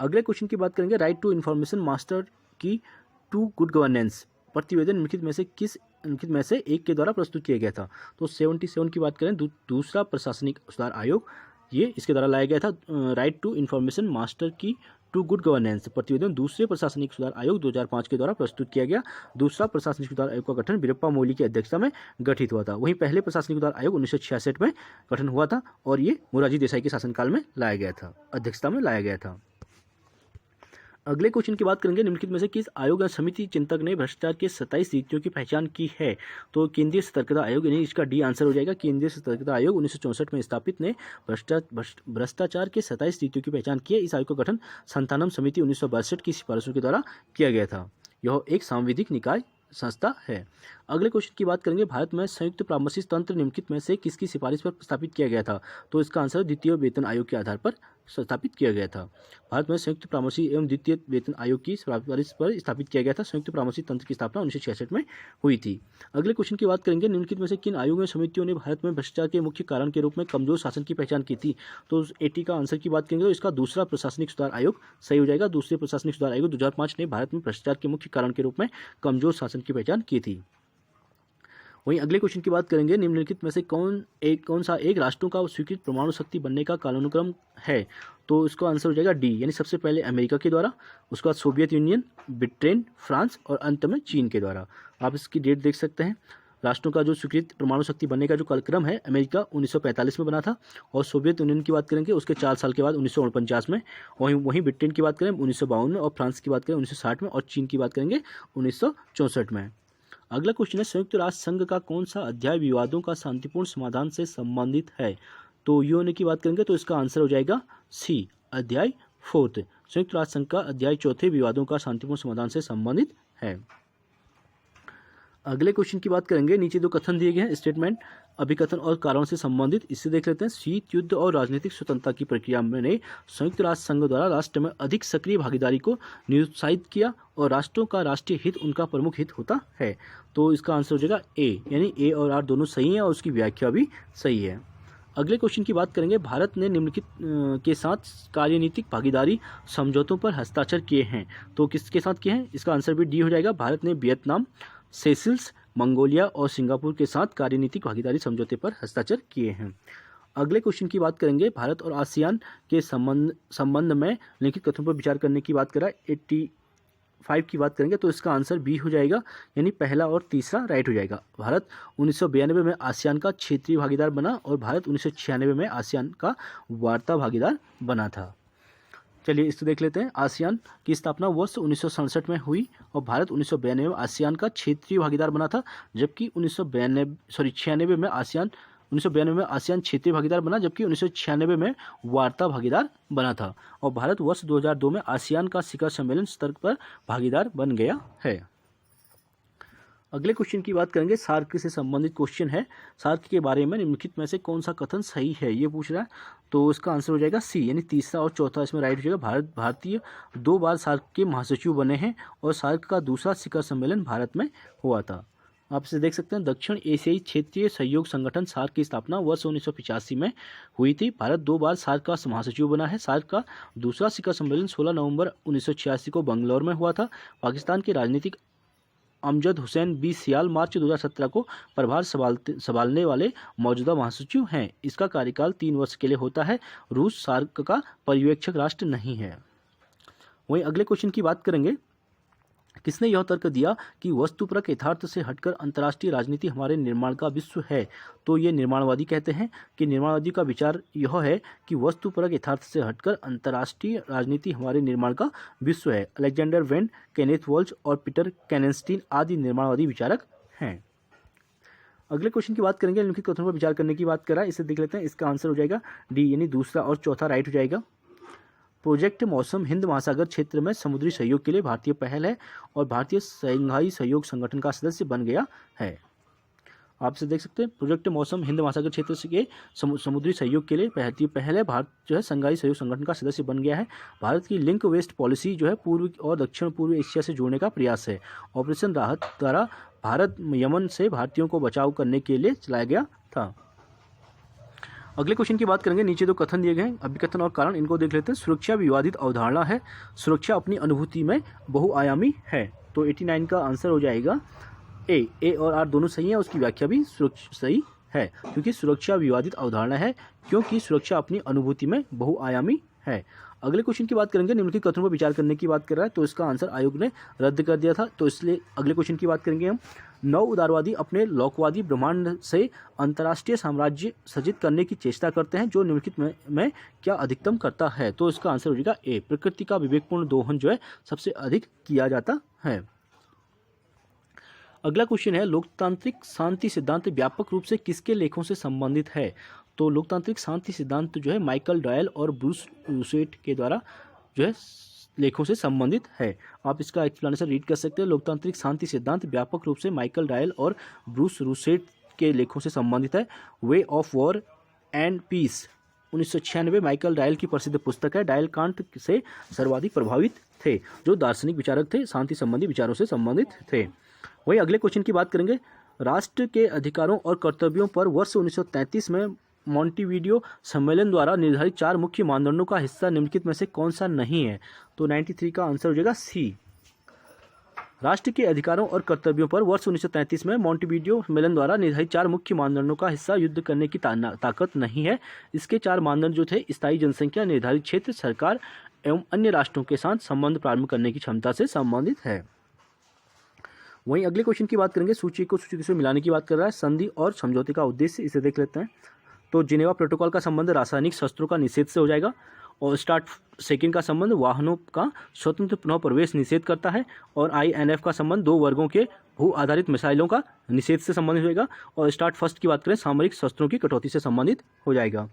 अगले क्वेश्चन की बात करेंगे, राइट टू इन्फॉर्मेशन मास्टर की टू गुड गवर्नेंस प्रतिवेदन निम्नलिखित में से एक के द्वारा प्रस्तुत किया गया था। तो 77 की बात करें, दूसरा प्रशासनिक सुधार आयोग, ये इसके द्वारा लाया गया था। राइट टू इन्फॉर्मेशन मास्टर की टू गुड गवर्नेंस प्रतिवेदन दूसरे प्रशासनिक सुधार आयोग 2005 के द्वारा प्रस्तुत किया गया। दूसरा प्रशासनिक सुधार आयोग का गठन वीरप्पा मोइली की अध्यक्षता में गठित हुआ था। वहीं पहले प्रशासनिक सुधार आयोग 1966 में गठन हुआ था और ये मोरारजी देसाई के शासनकाल में लाया गया था, अध्यक्षता में लाया गया था। अगले क्वेश्चन की बात करेंगे, निम्नलिखित में से किस आयोग या समिति चिंतक ने भ्रष्टाचार के 27 रीतियों की पहचान की है। तो केंद्रीय सतर्कता आयोग, यानी इसका डी आंसर हो जाएगा। केंद्रीय सतर्कता आयोग 1964 में स्थापित ने भ्रष्टाचार के 27 रीतियों की पहचान की है। इस आयोग का गठन संतानम समिति 1962 की सिफारिशों के द्वारा किया गया था। यह एक सांविधिक निकाय संस्था है। अगले क्वेश्चन की बात करेंगे, भारत में संयुक्त परामर्शी तंत्र निम्नलिखित में से किसकी सिफारिश पर स्थापित किया गया था। तो इसका आंसर द्वितीय वेतन आयोग के आधार पर स्थापित किया गया था। भारत में संयुक्त परामर्शी एवं द्वितीय वेतन आयोग की सिफारिश पर स्थापित किया गया था। संयुक्त परामर्शी तंत्र की स्थापना 1966 में हुई थी। अगले क्वेश्चन की बात करेंगे, निम्नलिखित में से किन आयोगों और समितियों ने भारत में भ्रष्टाचार के मुख्य कारण के रूप में कमजोर शासन की पहचान की थी। तो 80 का आंसर की बात करेंगे तो इसका दूसरा प्रशासनिक सुधार आयोग सही हो जाएगा। दूसरे प्रशासनिक सुधार आयोग 2005 ने भारत में भ्रष्टाचार के मुख्य कारण के रूप में कमजोर शासन की पहचान की थी। वहीं अगले क्वेश्चन की बात करेंगे, निम्नलिखित में से कौन सा एक राष्ट्रों का स्वीकृत परमाणु शक्ति बनने का कालानुक्रम है। तो इसका आंसर हो जाएगा डी, यानी सबसे पहले अमेरिका के द्वारा, उसके बाद सोवियत यूनियन, ब्रिटेन, फ्रांस और अंत में चीन के द्वारा। आप इसकी डेट देख सकते हैं। राष्ट्रों का जो स्वीकृत परमाणु शक्ति बनने का जो कालक्रम है, अमेरिका 1945 में बना था और सोवियत यूनियन की बात करेंगे उसके 4 साल के बाद 1949 में, वहीं ब्रिटेन की बात करें 1952 में और फ्रांस की बात करें 1960 में और चीन की बात करेंगे 1964 में। अगला क्वेश्चन है, संयुक्त राष्ट्र संघ का कौन सा अध्याय विवादों का शांतिपूर्ण समाधान से संबंधित है। तो यूएन की बात करेंगे तो इसका आंसर हो जाएगा सी, अध्याय फोर्थ, संयुक्त राष्ट्र संघ का अध्याय 4 विवादों का शांतिपूर्ण समाधान से संबंधित है। अगले क्वेश्चन की बात करेंगे। नीचे दो कथन दिए गए हैं, स्टेटमेंट अभिकथन और कारण से संबंधित, इससे देख लेते हैं। शीत युद्ध और राजनीतिक स्वतंत्रता की प्रक्रिया ने संयुक्त राष्ट्र संघ द्वारा राष्ट्र में अधिक सक्रिय भागीदारी को निरुत्साहित किया और राष्ट्रों का राष्ट्रीय हित उनका प्रमुख हित होता है। तो इसका आंसर हो जाएगा ए, यानी ए और आर दोनों सही हैं और उसकी व्याख्या भी सही है। अगले क्वेश्चन की बात करेंगे। भारत ने निम्नलिखित के साथ कार्यनीतिक भागीदारी समझौतों पर हस्ताक्षर किए हैं, तो किसके साथ किए हैं? इसका आंसर भी डी हो जाएगा। भारत ने वियतनाम, सेशल्स, मंगोलिया और सिंगापुर के साथ कार्यनीतिक भागीदारी समझौते पर हस्ताक्षर किए हैं। अगले क्वेश्चन की बात करेंगे। भारत और आसियान के संबंध में लिखित कथनों पर विचार करने की बात करा, 85 की बात करेंगे, तो इसका आंसर बी हो जाएगा, यानी पहला और तीसरा राइट हो जाएगा। भारत 1992 में आसियान का क्षेत्रीय भागीदार बना और भारत 1996 में आसियान का वार्ता भागीदार बना था। चलिए इसको देख लेते हैं। आसियान की स्थापना वर्ष 1967 में हुई और भारत 1992 में आसियान का क्षेत्रीय भागीदार बना था, जबकि 1996 में आसियान क्षेत्रीय भागीदार बना, जबकि 1996 में वार्ता भागीदार बना था। और भारत वर्ष 2002 में आसियान का शिखर सम्मेलन स्तर पर भागीदार बन गया है। अगले क्वेश्चन की बात करेंगे। सार्क से संबंधित क्वेश्चन है। सार्क के बारे में निम्नलिखित में से कौन सा कथन सही है, ये पूछ रहा है, तो इसका आंसर हो जाएगा सी, यानी तीसरा और चौथा इसमें राइट हो जाएगा। भारतीय 2 बार सार्क के महासचिव बने हैं और सार्क का दूसरा शिखर सम्मेलन भारत में हुआ था। आप इसे देख सकते हैं। दक्षिण एशियाई क्षेत्रीय सहयोग संगठन सार्क की स्थापना वर्ष 1985 में हुई थी। भारत 2 बार सार्क का महासचिव बना है। सार्क का दूसरा शिखर सम्मेलन 16 नवंबर 1986 को बंगलौर में हुआ था। पाकिस्तान के राजनीतिक अमजद हुसैन बी सियाल मार्च 2017 को प्रभार संभालने वाले मौजूदा महासचिव हैं। इसका कार्यकाल 3 वर्ष के लिए होता है। रूस सार्क का पर्यवेक्षक राष्ट्र नहीं है। वहीं अगले क्वेश्चन की बात करेंगे। किसने यह तर्क दिया कि वस्तुपरक यथार्थ से हटकर अंतर्राष्ट्रीय राजनीति हमारे निर्माण का विश्व है? तो ये निर्माणवादी कहते हैं कि निर्माणवादी का विचार यह है कि वस्तुपरक यथार्थ से हटकर अंतर्राष्ट्रीय राजनीति हमारे निर्माण का विश्व है। अलेक्जेंडर वेन, केनेथ वॉल्श और पीटर कैनेस्टीन आदि निर्माणवादी विचारक हैं। अगले क्वेश्चन की बात करेंगे। निम्नलिखित कथनों पर विचार करने की बात करा, इसे देख लेते हैं। इसका आंसर हो जाएगा डी, यानी दूसरा और चौथा राइट हो जाएगा। प्रोजेक्ट मौसम हिंद महासागर क्षेत्र में समुद्री सहयोग के लिए भारतीय पहल है और भारतीय शंघाई सहयोग संगठन का सदस्य बन गया है। आप इसे देख सकते हैं। प्रोजेक्ट मौसम हिंद महासागर क्षेत्र के समुद्री सहयोग के लिए भारतीय पहल है। भारत जो है शंघाई सहयोग संगठन का सदस्य बन गया है। भारत की लिंक वेस्ट पॉलिसी जो है पूर्व और दक्षिण पूर्व एशिया से जोड़ने का प्रयास है। ऑपरेशन राहत द्वारा भारत यमन से भारतीयों को बचाव करने के लिए चलाया गया था। अगले क्वेश्चन की बात करेंगे। नीचे दो कथन दिए गए हैं, अभिकथन और कारण, इनको देख लेते हैं। सुरक्षा विवादित अवधारणा है। सुरक्षा अपनी अनुभूति में बहुआयामी है। तो 89 का आंसर हो जाएगा ए और आर दोनों सही है, उसकी व्याख्या भी सही है, क्योंकि सुरक्षा विवादित अवधारणा है, क्योंकि सुरक्षा अपनी अनुभूति में बहुआयामी है। अगले क्वेश्चन की बात करेंगे। निम्नलिखित कथनों पर विचार करने की बात कर रहा है, तो इसका आंसर आयोग ने रद्द कर दिया था, तो इसलिए अगले क्वेश्चन की बात करेंगे हम। नव उदारवादी अपने लौकवादी ब्रह्मांड से अंतर्राष्ट्रीय साम्राज्य सृजित करने की चेष्टा करते हैं, जो निम्नलिखित में क्या अधिकतम करता है? तो इसका आंसर हो जाएगा ए, प्रकृति का विवेकपूर्ण दोहन जो है सबसे अधिक किया जाता है। अगला क्वेश्चन है, लोकतांत्रिक शांति सिद्धांत व्यापक रूप से किसके लेखों से संबंधित है? तो लोकतांत्रिक शांति सिद्धांत जो है माइकल डॉयल और ब्रूस रूसेट के द्वारा जो है लेखों से संबंधित है। आप इसका एक्सप्लेनेशन रीड कर सकते हैं। लोकतांत्रिक शांति सिद्धांत व्यापक रूप से माइकल डॉयल और ब्रूस रूसेट के लेखों से संबंधित है। Way of war and peace 1996 Michael Doyle की प्रसिद्ध पुस्तक है। डॉयल कांट से सर्वाधिक प्रभावित थे, जो दार्शनिक विचारक थे, शांति संबंधी विचारों से संबंधित थे। वही अगले क्वेश्चन की बात करेंगे। राष्ट्र के अधिकारों और कर्तव्यों पर वर्ष 1933 में मॉन्टेविडियो सम्मेलन द्वारा निर्धारित 4 मुख्य मानदंडों का हिस्सा निम्नलिखित में से कौन सा नहीं है? तो 93 का आंसर हो जाएगा सी। राष्ट्र के अधिकारों और कर्तव्यों पर वर्ष 1933 में मॉन्टेविडियो सम्मेलन द्वारा निर्धारित 4 मुख्य मानदंडों का हिस्सा युद्ध करने की ताकत नहीं है। इसके 4 मानदंड जो थे, स्थायी जनसंख्या, निर्धारित क्षेत्र, सरकार एवं अन्य राष्ट्रों के साथ संबंध प्रारंभ करने की क्षमता से संबंधित है। वहीं अगले क्वेश्चन की बात करेंगे। सूची को सूची से मिलाने की बात कर रहा है। संधि और समझौते का उद्देश्य, इसे देख लेते हैं। तो जिनेवा प्रोटोकॉल का संबंध रासायनिक शस्त्रों का निषेध से हो जाएगा और स्टार्ट सेकंड का संबंध वाहनों का स्वतंत्र पुनः प्रवेश निषेध करता है और INF का संबंध 2 वर्गों के भू आधारित मिसाइलों का निषेध से संबंधित होगा और स्टार्ट फर्स्ट की बात करें सामरिक शस्त्रों की कटौती से संबंधित हो जाएगा।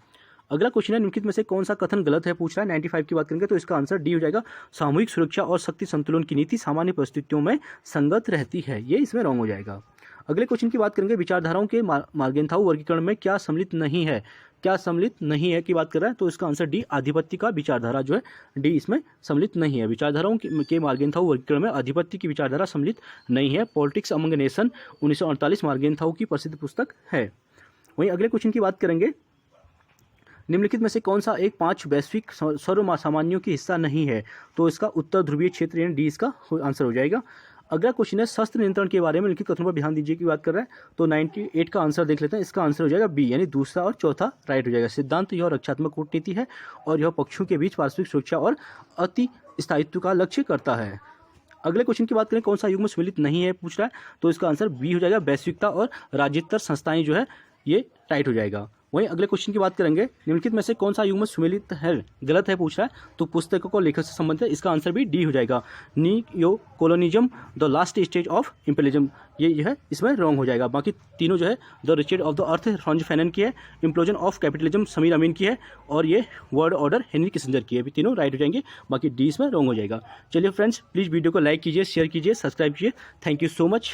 अगला क्वेश्चन है, निम्नलिखित में से कौन सा कथन गलत है पूछ रहा है। 95 की बात करेंगे तो इसका आंसर डी हो जाएगा। सामूहिक सुरक्षा और शक्ति संतुलन की नीति सामान्य परिस्थितियों में संगत रहती है, ये इसमें रॉन्ग हो जाएगा। अगले क्वेश्चन की बात करेंगे, विचारधाराओं के मार्गेंथाउ वर्गीकरण में क्या सम्मिलित नहीं है, क्या सम्मिलित नहीं है की बात कर रहा है, तो इसका आंसर डी, आधिपत्य का विचारधारा जो है डी इसमें सम्मिलित नहीं है। विचारधाराओं के मार्गेंथाउ वर्गीकरण में आधिपत्य की विचारधारा सम्मिलित नहीं है। पॉलिटिक्स अमंग नेशन 1948 मार्गेंथाउ की प्रसिद्ध पुस्तक है। वहीं अगले क्वेश्चन की बात करेंगे, निम्नलिखित में से कौन सा एक 5 वैश्विक सर्वसामान्यों की हिस्सा नहीं है, तो इसका उत्तर ध्रुवीय क्षेत्र यानी डी इसका आंसर हो जाएगा। अगला क्वेश्चन है, शस्त्र नियंत्रण के बारे में लिखित कथनों पर ध्यान दीजिए की बात कर रहा है, तो 98 का आंसर देख लेते हैं। इसका आंसर हो जाएगा बी, यानी दूसरा और चौथा राइट हो जाएगा। सिद्धांत यह रक्षात्मक कूटनीति है और यह पक्षों के बीच पारस्परिक सुरक्षा और अति स्थायित्व का लक्ष्य करता है। अगले क्वेश्चन की बात करें, कौन सा युग्म सम्मिलित नहीं है पूछ रहा है, तो इसका आंसर बी हो जाएगा। वैश्विकता और राज्यस्तर संस्थाएं जो है ये टाइट हो जाएगा। वहीं अगले क्वेश्चन की बात करेंगे, निम्नलिखित में से कौन सा युग्म सम्मिलित है गलत है पूछ रहा है, तो पुस्तकों को लेखक से संबंधित है, इसका आंसर भी डी हो जाएगा। Neo colonialism the last stage of imperialism, ये जो है इसमें रॉन्ग हो जाएगा। बाकी तीनों जो है the Richard of the earth Franz Fanon की है, इम्प्लोजन ऑफ कैपिटलिज्म समीर अमीन की है, और ये वर्ल्ड ऑर्डर हेनरी किसिंजर की है। तीनों राइट हो जाएंगे, बाकी डी इसमें रॉन्ग हो जाएगा। चलिए फ्रेंड्स, प्लीज़ वीडियो को लाइक कीजिए, शेयर कीजिए, सब्सक्राइब कीजिए। Thank you so much.